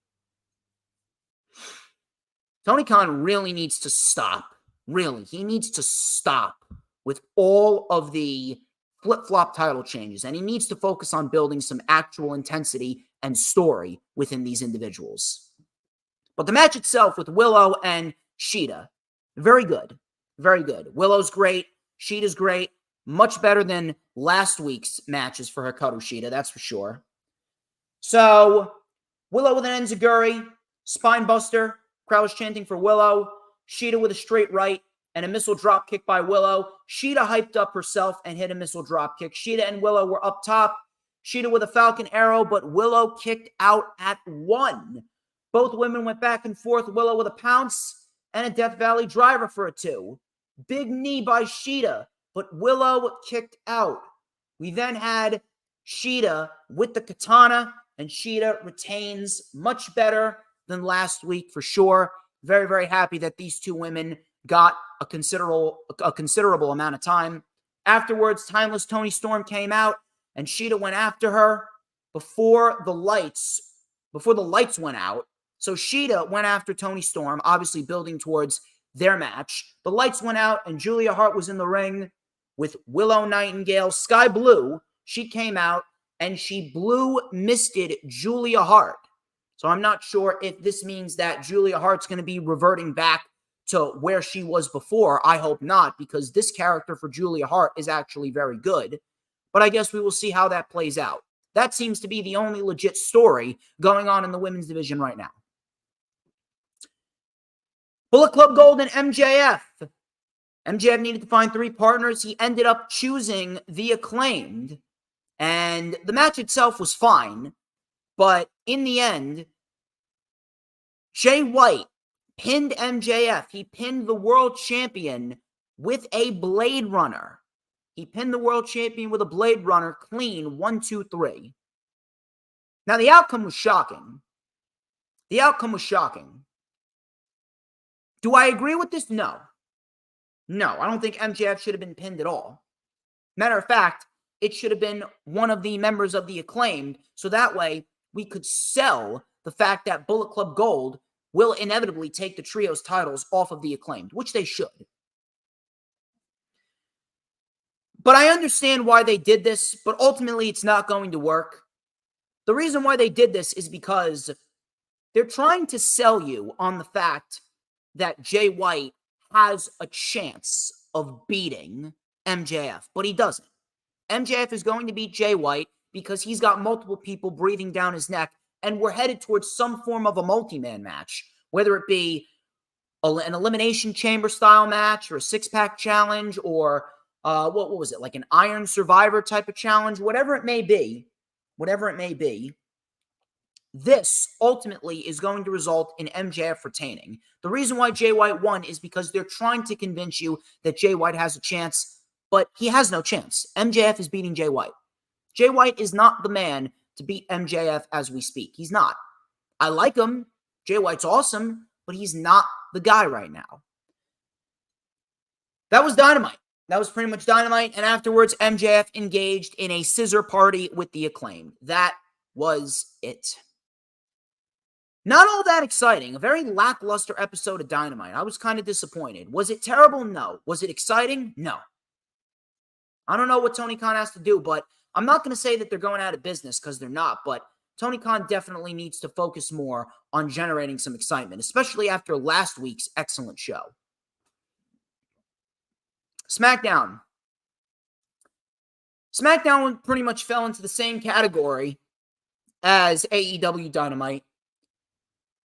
Tony Khan really needs to stop. Really, he needs to stop with all of the flip-flop title changes, and he needs to focus on building some actual intensity and story within these individuals. But the match itself with Willow and Shida, very good. Very good. Willow's great. Shida's great. Much better than last week's matches for Hikaru Shida, that's for sure. So, Willow with an enziguri, spine buster. Crowd was chanting for Willow. Shida with a straight right and a missile drop kick by Willow. Shida hyped up herself and hit a missile drop kick. Shida and Willow were up top. Shida with a Falcon Arrow, but Willow kicked out at 1. Both women went back and forth. Willow with a pounce and a Death Valley driver for a 2. Big knee by Shida, but Willow kicked out. We then had Shida with the katana, and Shida retains. Much better than last week for sure. Very, very happy that these two women got a considerable amount of time. Afterwards, Timeless Toni Storm came out, and Shida went after her before the lights went out. So Shida went after Toni Storm, obviously building towards their match. The lights went out, and Julia Hart was in the ring with Willow Nightingale. Sky Blue, she came out, and she misted Julia Hart. So I'm not sure if this means that Julia Hart's going to be reverting back to where she was before. I hope not, because this character for Julia Hart is actually very good. But I guess we will see how that plays out. That seems to be the only legit story going on in the women's division right now. Bullet Club Gold and MJF. MJF needed to find 3 partners. He ended up choosing the Acclaimed. And the match itself was fine. But in the end, Jay White pinned MJF. He pinned the world champion with a Blade Runner. He pinned the world champion with a Blade Runner clean 1, 2, 3. Now, the outcome was shocking. Do I agree with this? No. No, I don't think MJF should have been pinned at all. Matter of fact, it should have been one of the members of the Acclaimed, so that way we could sell the fact that Bullet Club Gold will inevitably take the trios titles off of the Acclaimed, which they should. But I understand why they did this, but ultimately it's not going to work. The reason why they did this is because they're trying to sell you on the fact that Jay White has a chance of beating MJF, but he doesn't. MJF is going to beat Jay White because he's got multiple people breathing down his neck, and we're headed towards some form of a multi-man match, whether it be an Elimination Chamber style match or a six-pack challenge or what was it, like an Iron Survivor type of challenge, whatever it may be. This ultimately is going to result in MJF retaining. The reason why Jay White won is because they're trying to convince you that Jay White has a chance, but he has no chance. MJF is beating Jay White. Jay White is not the man to beat MJF as we speak. He's not. I like him. Jay White's awesome, but he's not the guy right now. That was Dynamite. That was pretty much Dynamite. And afterwards, MJF engaged in a scissor party with the Acclaimed. That was it. Not all that exciting. A very lackluster episode of Dynamite. I was kind of disappointed. Was it terrible? No. Was it exciting? No. I don't know what Tony Khan has to do, but I'm not going to say that they're going out of business because they're not, but Tony Khan definitely needs to focus more on generating some excitement, especially after last week's excellent show. SmackDown. SmackDown pretty much fell into the same category as AEW Dynamite.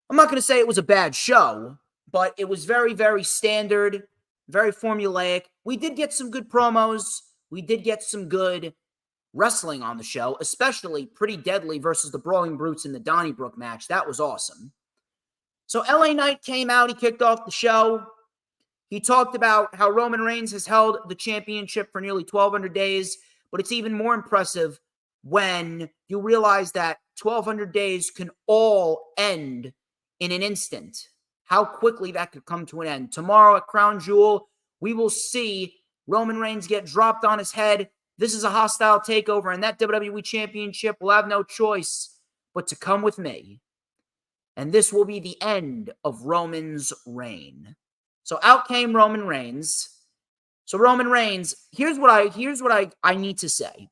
I'm not going to say it was a bad show, but it was very, very standard, very formulaic. We did get some good promos. We did get some good wrestling on the show, especially Pretty Deadly versus the Brawling Brutes in the Donnybrook match. That was awesome. So LA Knight came out. He kicked off the show. He talked about how Roman Reigns has held the championship for nearly 1,200 days, but it's even more impressive when you realize that 1,200 days can all end in an instant. How quickly that could come to an end. Tomorrow at Crown Jewel, we will see Roman Reigns get dropped on his head. This is a hostile takeover, and that WWE Championship will have no choice but to come with me. And this will be the end of Roman's reign. So out came Roman Reigns. So Roman Reigns, here's what I need to say.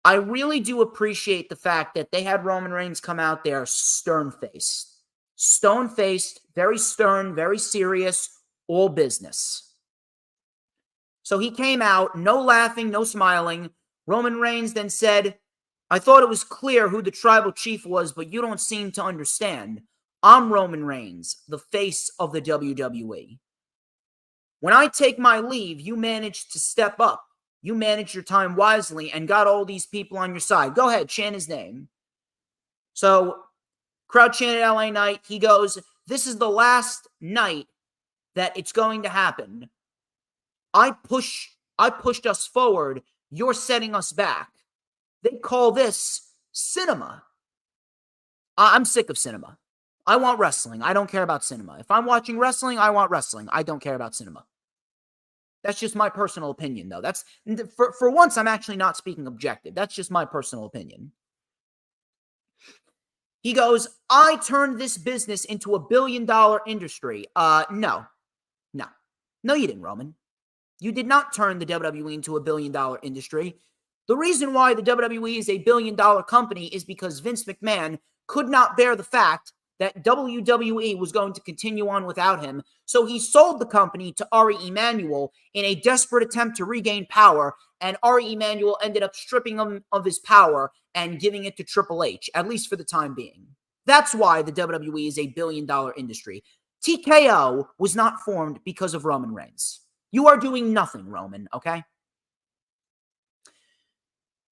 I really do appreciate the fact that they had Roman Reigns come out there stone-faced. Stone-faced, very stern, very serious, all business. So he came out, no laughing, no smiling. Roman Reigns then said, I thought it was clear who the tribal chief was, but you don't seem to understand. I'm Roman Reigns, the face of the WWE. When I take my leave, you managed to step up. You managed your time wisely and got all these people on your side. Go ahead, chant his name. So, crowd chanted LA Knight. He goes, this is the last night that it's going to happen. I pushed us forward. You're setting us back. They call this cinema. I'm sick of cinema. I want wrestling. I don't care about cinema. If I'm watching wrestling, I want wrestling. I don't care about cinema. That's just my personal opinion, though. That's for once, I'm actually not speaking objective. That's just my personal opinion. He goes, I turned this business into a $1 billion industry. No, you didn't, Roman. You did not turn the WWE into a $1 billion industry. The reason why the WWE is a $1 billion company is because Vince McMahon could not bear the fact that WWE was going to continue on without him. So he sold the company to Ari Emanuel in a desperate attempt to regain power, and Ari Emanuel ended up stripping him of his power and giving it to Triple H, at least for the time being. That's why the WWE is a $1 billion industry. TKO was not formed because of Roman Reigns. You are doing nothing, Roman, okay?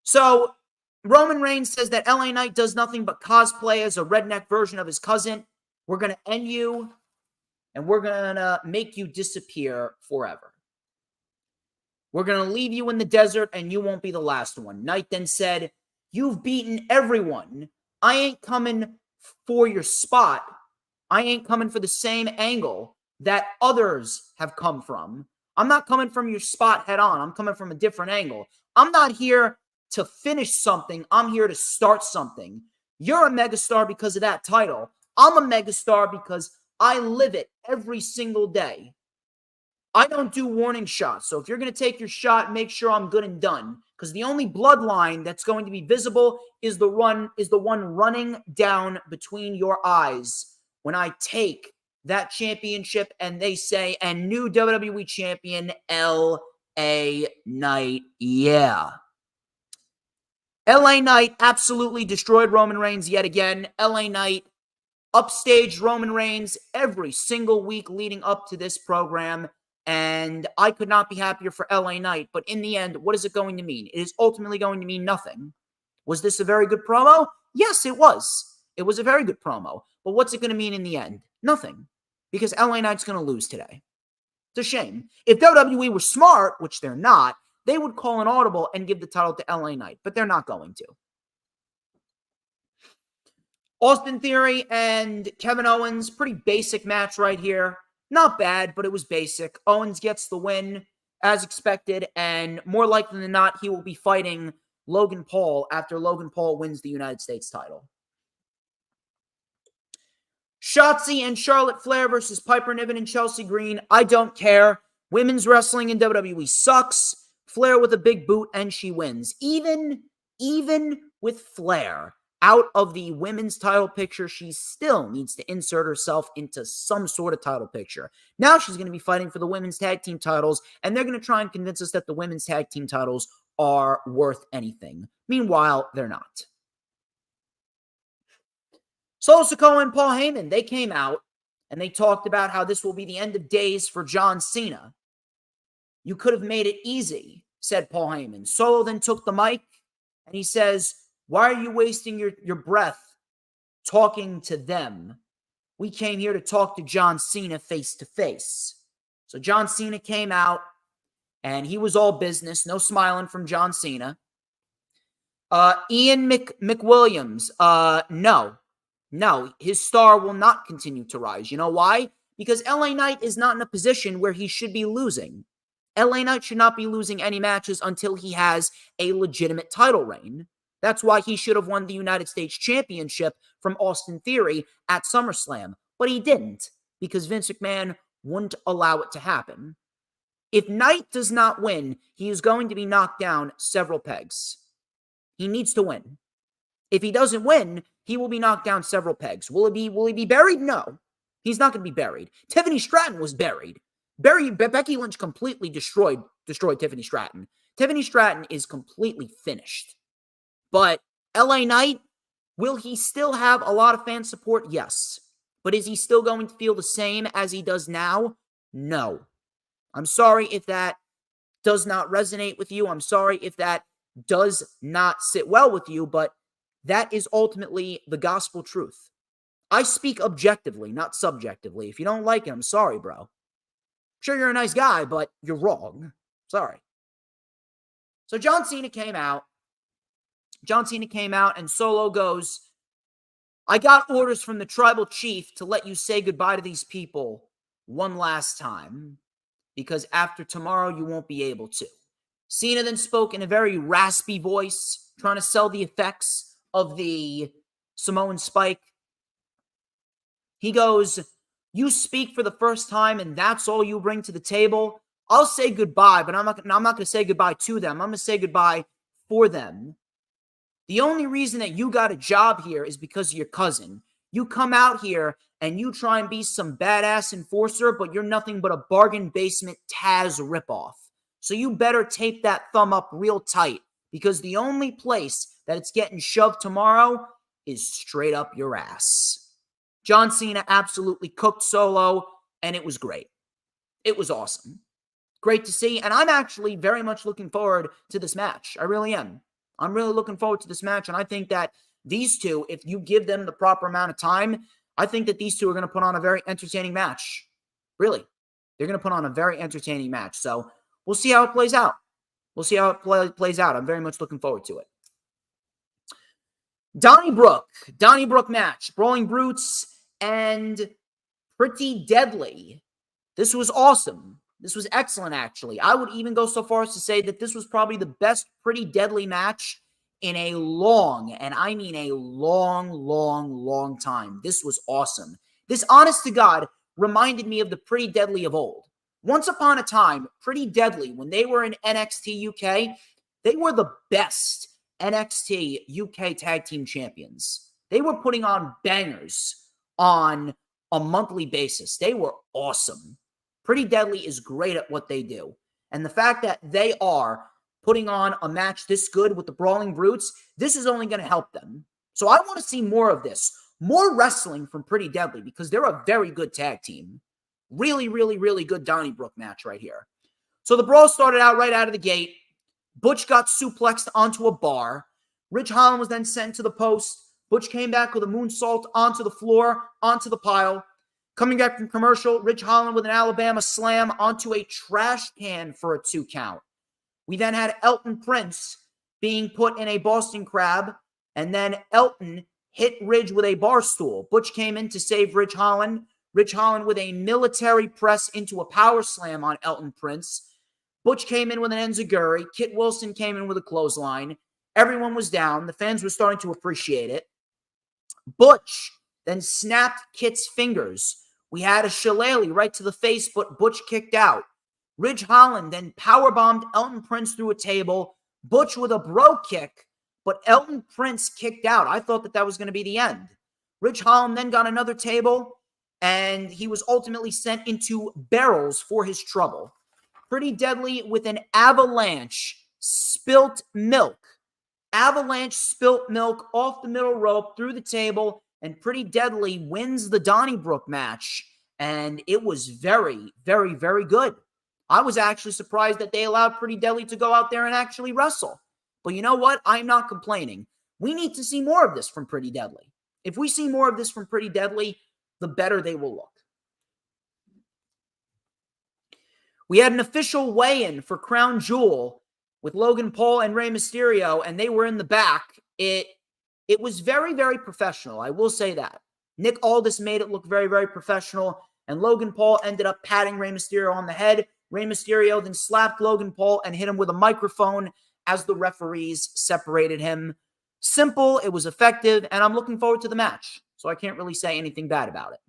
So Roman Reigns says that LA Knight does nothing but cosplay as a redneck version of his cousin. We're going to end you, and we're going to make you disappear forever. We're going to leave you in the desert, and you won't be the last one. Knight then said, you've beaten everyone. I ain't coming for your spot. I ain't coming for the same angle that others have come from. I'm not coming from your spot head on. I'm coming from a different angle. I'm not here to finish something. I'm here to start something. You're a megastar because of that title. I'm a megastar because I live it every single day. I don't do warning shots. So if you're going to take your shot, make sure I'm good and done. Because the only bloodline that's going to be visible is the one running down between your eyes when I take that championship and they say, and new WWE champion, LA Knight. Yeah. LA Knight absolutely destroyed Roman Reigns yet again. LA Knight upstaged Roman Reigns every single week leading up to this program. And I could not be happier for LA Knight. But in the end, what is it going to mean? It is ultimately going to mean nothing. Was this a very good promo? Yes, it was. It was a very good promo. But what's it going to mean in the end? Nothing. Because LA Knight's going to lose today. It's a shame. If WWE were smart, which they're not, they would call an audible and give the title to LA Knight. But they're not going to. Austin Theory and Kevin Owens, pretty basic match right here. Not bad, but it was basic. Owens gets the win as expected, and more likely than not, he will be fighting Logan Paul after Logan Paul wins the United States title. Shotzi and Charlotte Flair versus Piper Niven and Chelsea Green. I don't care. Women's wrestling in WWE sucks. Flair with a big boot, and she wins. Even with Flair out of the women's title picture, she still needs to insert herself into some sort of title picture. Now she's going to be fighting for the women's tag team titles, and they're going to try and convince us that the women's tag team titles are worth anything. Meanwhile, they're not. Solo Sikoa and Paul Heyman, they came out and they talked about how this will be the end of days for John Cena. You could have made it easy, said Paul Heyman. Solo then took the mic and he says, why are you wasting your breath talking to them? We came here to talk to John Cena face to face. So John Cena came out and he was all business. No smiling from John Cena. Ian McWilliams, no, his star will not continue to rise. You know why? Because LA Knight is not in a position where he should be losing. LA Knight should not be losing any matches until he has a legitimate title reign. That's why he should have won the United States Championship from Austin Theory at SummerSlam. But he didn't, because Vince McMahon wouldn't allow it to happen. If Knight does not win, he is going to be knocked down several pegs. He needs to win. If he doesn't win, he will be knocked down several pegs. Will he be buried? No. He's not going to be buried. Tiffany Stratton was buried. Becky Lynch completely destroyed Tiffany Stratton. Tiffany Stratton is completely finished. But LA Knight, will he still have a lot of fan support? Yes. But is he still going to feel the same as he does now? No. I'm sorry if that does not resonate with you. I'm sorry if that does not sit well with you, but that is ultimately the gospel truth. I speak objectively, not subjectively. If you don't like it, I'm sorry, bro. I'm sure you're a nice guy, but you're wrong. Sorry. So John Cena came out. And Solo goes, I got orders from the tribal chief to let you say goodbye to these people one last time, because after tomorrow you won't be able to. Cena then spoke in a very raspy voice, trying to sell the effects of the Samoan spike. He goes, you speak for the first time and that's all you bring to the table. I'll say goodbye, but I'm not going to say goodbye to them. I'm going to say goodbye for them. The only reason that you got a job here is because of your cousin. You come out here and you try and be some badass enforcer, but you're nothing but a bargain basement Taz ripoff. So you better tape that thumb up real tight, because the only place that it's getting shoved tomorrow is straight up your ass. John Cena absolutely cooked Solo, and it was great. It was awesome. Great to see, and I'm actually very much looking forward to this match. I really am. I'm really looking forward to this match, and I think that these two, if you give them the proper amount of time, I think that these two are going to put on a very entertaining match. Really. They're going to put on a very entertaining match, so we'll see how it plays out. We'll see how it plays out. I'm very much looking forward to it. Donnybrook match. Brawling Brutes and Pretty Deadly. This was awesome. This was excellent, actually. I would even go so far as to say that this was probably the best Pretty Deadly match in a long, and I mean a long time. This was awesome. This, honest to God, reminded me of the Pretty Deadly of old. Once upon a time, Pretty Deadly, when they were in NXT UK, they were the best NXT UK Tag Team Champions. They were putting on bangers on a monthly basis. They were awesome. Pretty Deadly is great at what they do. And the fact that they are putting on a match this good with the Brawling Brutes, this is only going to help them. So I want to see more of this. More wrestling from Pretty Deadly, because they're a very good tag team. Really good Donnybrook match right here. So the brawl started out right out of the gate. Butch got suplexed onto a bar. Ridge Holland was then sent to the post. Butch came back with a moonsault onto the floor, onto the pile. Coming back from commercial, Ridge Holland with an Alabama slam onto a trash can for a 2 count. We then had Elton Prince being put in a Boston Crab, and then Elton hit Ridge with a bar stool. Butch came in to save Ridge Holland. Ridge Holland with a military press into a power slam on Elton Prince. Butch came in with an enziguri. Kit Wilson came in with a clothesline. Everyone was down. The fans were starting to appreciate it. Butch then snapped Kit's fingers. We had a shillelagh right to the face, but Butch kicked out. Ridge Holland then powerbombed Elton Prince through a table. Butch with a bro kick, but Elton Prince kicked out. I thought that was going to be the end. Ridge Holland then got another table, and he was ultimately sent into barrels for his trouble. Pretty Deadly with an avalanche spilt milk. Avalanche spilt milk off the middle rope through the table, and Pretty Deadly wins the Donnybrook match. And it was very, very, very good. I was actually surprised that they allowed Pretty Deadly to go out there and actually wrestle. But you know what? I'm not complaining. We need to see more of this from Pretty Deadly. If we see more of this from Pretty Deadly, the better they will look. We had an official weigh-in for Crown Jewel with Logan Paul and Rey Mysterio, and they were in the back. It was very, very professional. I will say that. Nick Aldis made it look very, very professional, and Logan Paul ended up patting Rey Mysterio on the head. Rey Mysterio then slapped Logan Paul and hit him with a microphone as the referees separated him. Simple, it was effective, and I'm looking forward to the match, so I can't really say anything bad about it.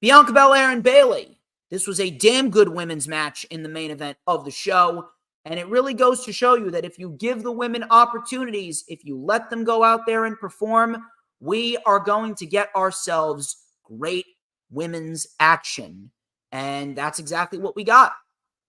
Bianca Belair and Bayley. This was a damn good women's match in the main event of the show, and it really goes to show you that if you give the women opportunities, if you let them go out there and perform, we are going to get ourselves great women's action. And that's exactly what we got.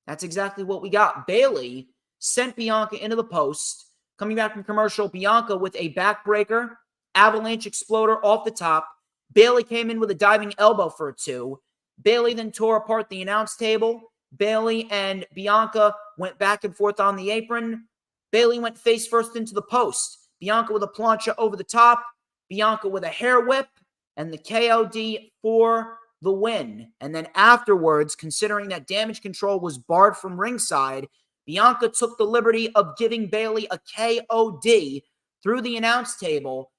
That's exactly what we got. Bayley sent Bianca into the post. Coming back from commercial, Bianca with a backbreaker, avalanche exploder off the top. Bayley came in with a diving elbow for a 2. Bayley then tore apart the announce table. Bayley and Bianca went back and forth on the apron. Bayley went face first into the post. Bianca with a plancha over the top. Bianca with a hair whip and the KOD for the win. And then afterwards, considering that Damage Control was barred from ringside, Bianca took the liberty of giving Bayley a KOD through the announce table,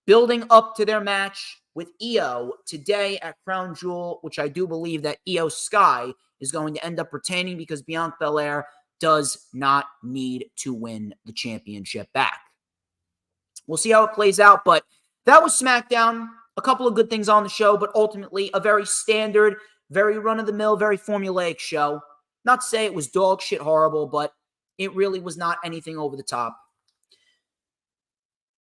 building up to their match with Io today at Crown Jewel, which I do believe that Io Sky is going to end up retaining because Bianca Belair does not need to win the championship back. We'll see how it plays out, but that was SmackDown. A couple of good things on the show, but ultimately a very standard, very run-of-the-mill, very formulaic show. Not to say it was dog shit horrible, but it really was not anything over the top.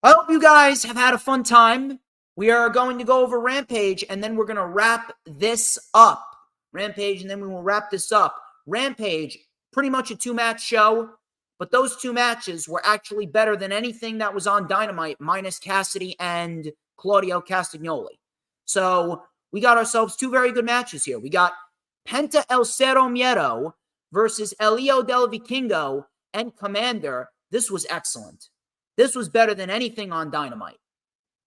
I hope you guys have had a fun time. We are going to go over Rampage, and then we're going to wrap this up. Rampage, and then we will wrap this up. Rampage, pretty much a 2-match show, but those 2 matches were actually better than anything that was on Dynamite, minus Cassidy and Claudio Castagnoli. So we got ourselves 2 very good matches here. We got Penta El Cero Miedo versus Elio Del Vikingo and Commander. This was excellent. This was better than anything on Dynamite.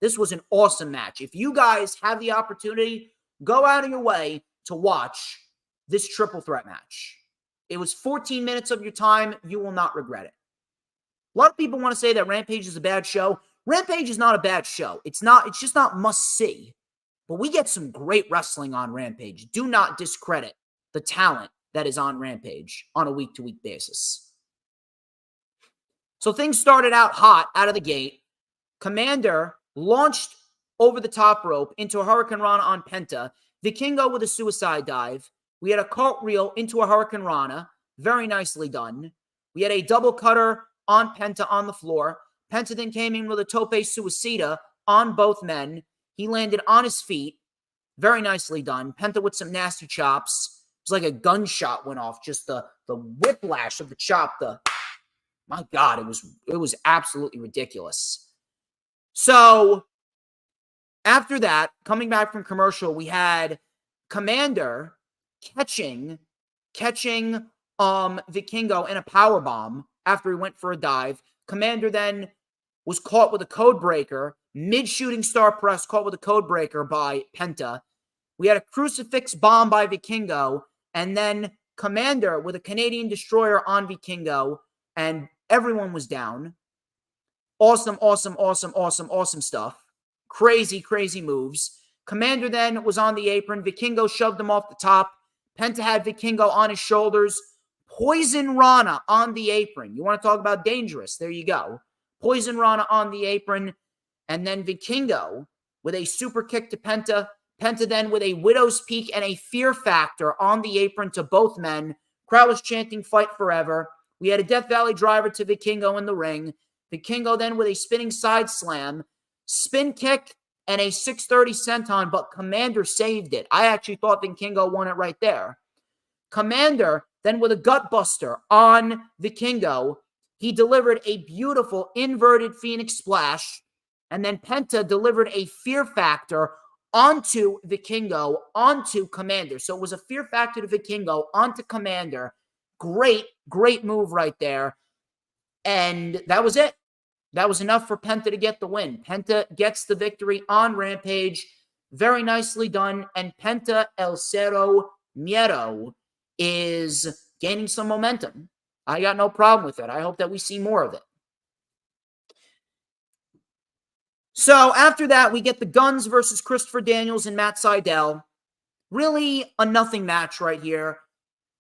This was an awesome match. If you guys have the opportunity, go out of your way to watch this triple threat match. It was 14 minutes of your time. You will not regret it. A lot of people want to say that Rampage is a bad show. Rampage is not a bad show. It's just not must-see. But we get some great wrestling on Rampage. Do not discredit the talent that is on Rampage on a week-to-week basis. So things started out hot out of the gate. Commander launched over the top rope into a Hurricane Rana on Penta. Vikingo with a suicide dive. We had a cartwheel into a Hurricane Rana. Very nicely done. We had a double cutter on Penta on the floor. Penta then came in with a tope suicida on both men. He landed on his feet. Very nicely done. Penta with some nasty chops. It was like a gunshot went off. Just the whiplash of the chop. My God, it was absolutely ridiculous. So after that, coming back from commercial, we had Commander catching Vikingo in a powerbomb after he went for a dive. Commander then was caught with a code breaker, mid-shooting star press, caught with a code breaker by Penta. We had a crucifix bomb by Vikingo, and then Commander with a Canadian Destroyer on Vikingo, and everyone was down. Awesome stuff. Crazy moves. Commander then was on the apron. Vikingo shoved him off the top. Penta had Vikingo on his shoulders. Poison Rana on the apron. You want to talk about dangerous? There you go. Poison Rana on the apron. And then Vikingo with a super kick to Penta. Penta then with a Widow's Peak and a Fear Factor on the apron to both men. Crowd was chanting fight forever. We had a Death Valley driver to Vikingo in the ring. Vikingo then with a spinning side slam, spin kick, and a 630 senton, but Commander saved it. I actually thought Vikingo won it right there. Commander then with a gut buster on Vikingo. He delivered a beautiful inverted Phoenix Splash, and then Penta delivered a Fear Factor onto Vikingo, onto Commander. So it was a Fear Factor to Vikingo, onto Commander. Great, great move right there. And that was it. That was enough for Penta to get the win. Penta gets the victory on Rampage. Very nicely done. And Penta El Cero Miedo is gaining some momentum. I got no problem with it. I hope that we see more of it. So after that, we get the Guns versus Christopher Daniels and Matt Sydal. Really a nothing match right here.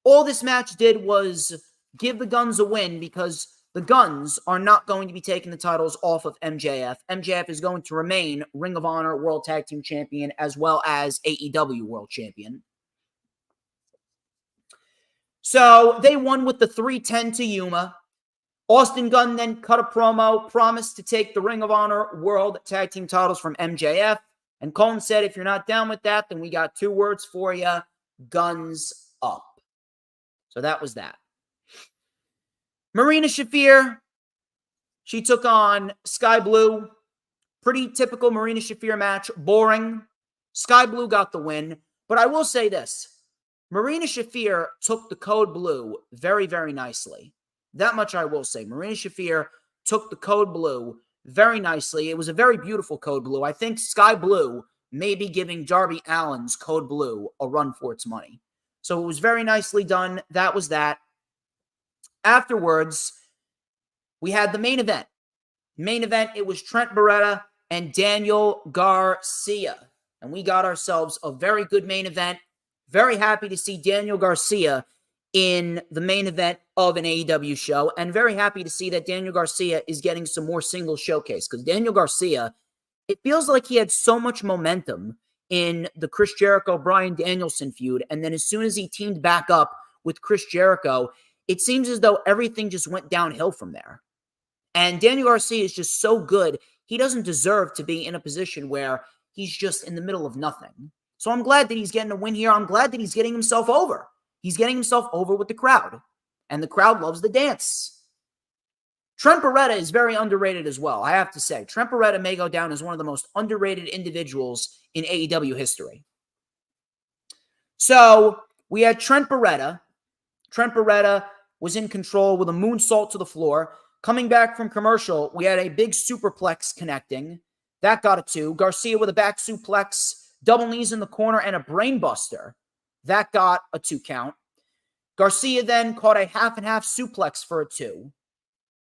All this match did was give the Guns a win because the Guns are not going to be taking the titles off of MJF. MJF is going to remain Ring of Honor World Tag Team Champion as well as AEW World Champion. So they won with the 310 to Yuma. Austin Gunn then cut a promo, promised to take the Ring of Honor World Tag Team titles from MJF. And Colton said, if you're not down with that, then we got two words for you: guns up. So that was that. Marina Shafir, she took on Sky Blue. Pretty typical Marina Shafir match. Boring. Sky Blue got the win. But I will say this. Marina Shafir took the code blue very, very nicely. That much I will say. Marina Shafir took the code blue very nicely. It was a very beautiful code blue. I think Sky Blue may be giving Darby Allin's code blue a run for its money. So it was very nicely done. That was that. Afterwards, we had the main event. Main event, it was Trent Beretta and Daniel Garcia. And we got ourselves a very good main event. Very happy to see Daniel Garcia in the main event of an AEW show, and very happy to see that Daniel Garcia is getting some more singles showcase, because Daniel Garcia, it feels like he had so much momentum in the Chris Jericho-Bryan Danielson feud, and then as soon as he teamed back up with Chris Jericho, it seems as though everything just went downhill from there. And Daniel Garcia is just so good, he doesn't deserve to be in a position where he's just in the middle of nothing. So I'm glad that he's getting a win here. I'm glad that he's getting himself over. He's getting himself over with the crowd. And the crowd loves the dance. Trent Beretta is very underrated as well, I have to say. Trent Beretta may go down as one of the most underrated individuals in AEW history. So we had Trent Beretta. Trent Beretta was in control with a moonsault to the floor. Coming back from commercial, we had a big superplex connecting. That got a 2. Garcia with a back suplex, double knees in the corner, and a brainbuster. That got a 2 count. Garcia then caught a half and half suplex for a 2.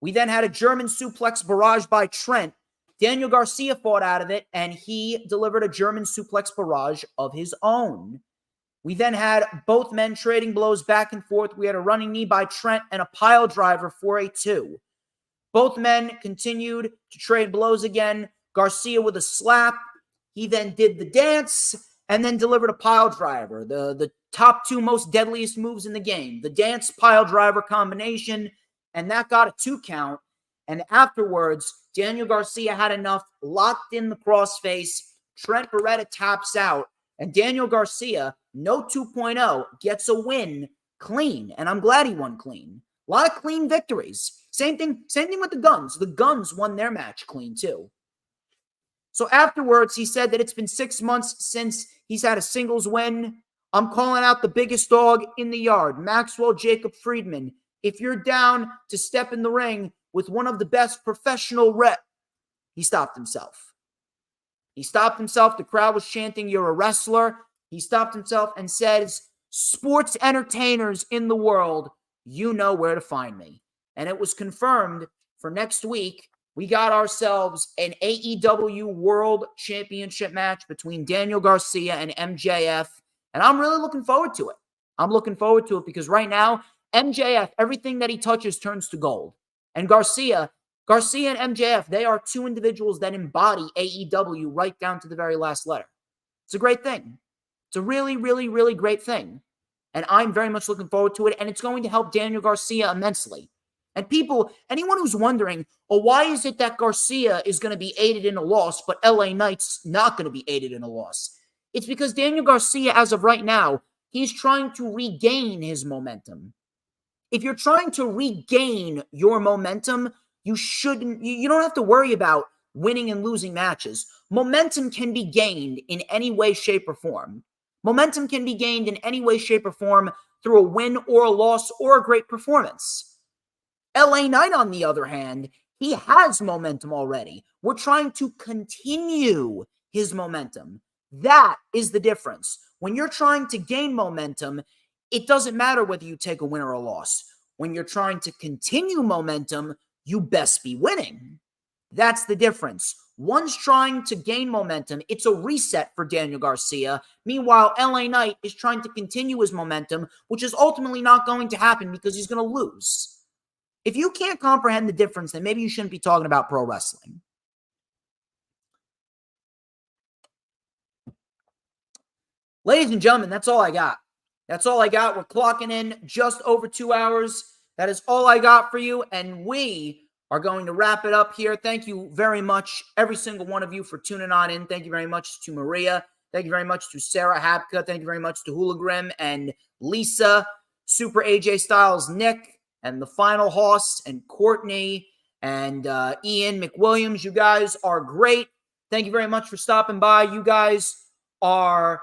We then had a German suplex barrage by Trent. Daniel Garcia fought out of it, and he delivered a German suplex barrage of his own. We then had both men trading blows back and forth. We had a running knee by Trent and a pile driver for a 2. Both men continued to trade blows again. Garcia with a slap. He then did the dance and then delivered a pile driver. The top 2 most deadliest moves in the game. The dance pile driver combination, and that got a 2 count. And afterwards, Daniel Garcia had enough, locked in the crossface. Trent Beretta taps out, and Daniel Garcia, no 2.0, gets a win clean. And I'm glad he won clean. A lot of clean victories. Same thing with the Guns. The Guns won their match clean too. So afterwards, he said that it's been 6 months since he's had a singles win. I'm calling out the biggest dog in the yard, Maxwell Jacob Friedman. If you're down to step in the ring with one of the best professional he stopped himself. He stopped himself. The crowd was chanting, "You're a wrestler." He stopped himself and says, "Sports entertainers in the world, you know where to find me." And it was confirmed for next week we got ourselves an AEW World Championship match between Daniel Garcia and MJF, and I'm really looking forward to it. I'm looking forward to it because right now, MJF, everything that he touches turns to gold. And Garcia and MJF, they are two individuals that embody AEW right down to the very last letter. It's a great thing. It's a really, really, really great thing. And I'm very much looking forward to it, and it's going to help Daniel Garcia immensely. And people, anyone who's wondering, oh, why is it that Garcia is going to be aided in a loss, but LA Knight's not going to be aided in a loss? It's because Daniel Garcia, as of right now, he's trying to regain his momentum. If you're trying to regain your momentum, you don't have to worry about winning and losing matches. Momentum can be gained in any way, shape, or form. Momentum can be gained in any way, shape, or form through a win or a loss or a great performance. LA Knight, on the other hand, he has momentum already. We're trying to continue his momentum. That is the difference. When you're trying to gain momentum, it doesn't matter whether you take a win or a loss. When you're trying to continue momentum, you best be winning. That's the difference. One's trying to gain momentum. It's a reset for Daniel Garcia. Meanwhile, LA Knight is trying to continue his momentum, which is ultimately not going to happen because he's going to lose. If you can't comprehend the difference, then maybe you shouldn't be talking about pro wrestling. Ladies and gentlemen, that's all I got. That's all I got. We're clocking in just over 2 hours. That is all I got for you, and we are going to wrap it up here. Thank you very much, every single one of you, for tuning on in. Thank you very much to Maria. Thank you very much to Sarah Habka. Thank you very much to Hooligram and Lisa, Super AJ Styles, Nick, and the Final Hoss, and Courtney, and Ian McWilliams. You guys are great. Thank you very much for stopping by. You guys are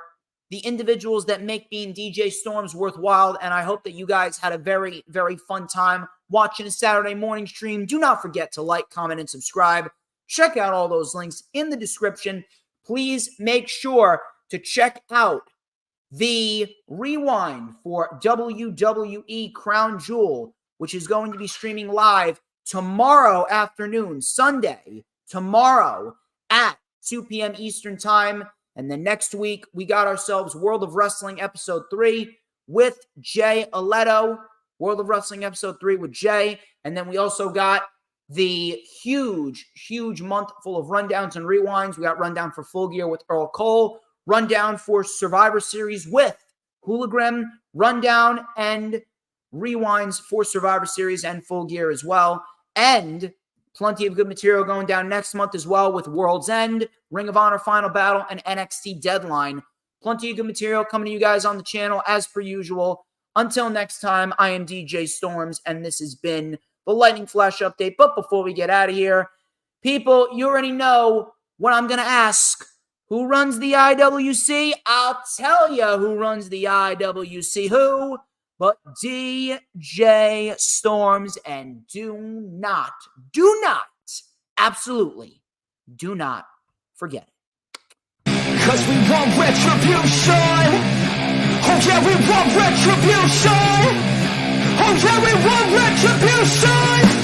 the individuals that make being DJ Storms worthwhile, and I hope that you guys had a very, very fun time watching a Saturday morning stream. Do not forget to like, comment, and subscribe. Check out all those links in the description. Please make sure to check out the rewind for WWE Crown Jewel, which is going to be streaming live tomorrow afternoon, Sunday, tomorrow at 2 p.m. Eastern Time. And then next week, we got ourselves World of Wrestling Episode 3 with Jay Aletto. World of Wrestling Episode 3 with Jay. And then we also got the huge, huge month full of rundowns and rewinds. We got Rundown for Full Gear with Earl Cole. Rundown for Survivor Series with Hooligram. Rundown and rewinds for Survivor Series and Full Gear as well. And plenty of good material going down next month as well with World's End, Ring of Honor Final Battle, and NXT Deadline. Plenty of good material coming to you guys on the channel as per usual. Until next time, I am DJ Storms, and this has been the Lightning Flash Update. But before we get out of here, people, you already know what I'm going to ask. Who runs the IWC? I'll tell you who runs the IWC. Who? But DJ Storms, and do not, absolutely do not forget it. 'Cause we want retribution. Oh yeah, we want retribution. Oh yeah, we want retribution.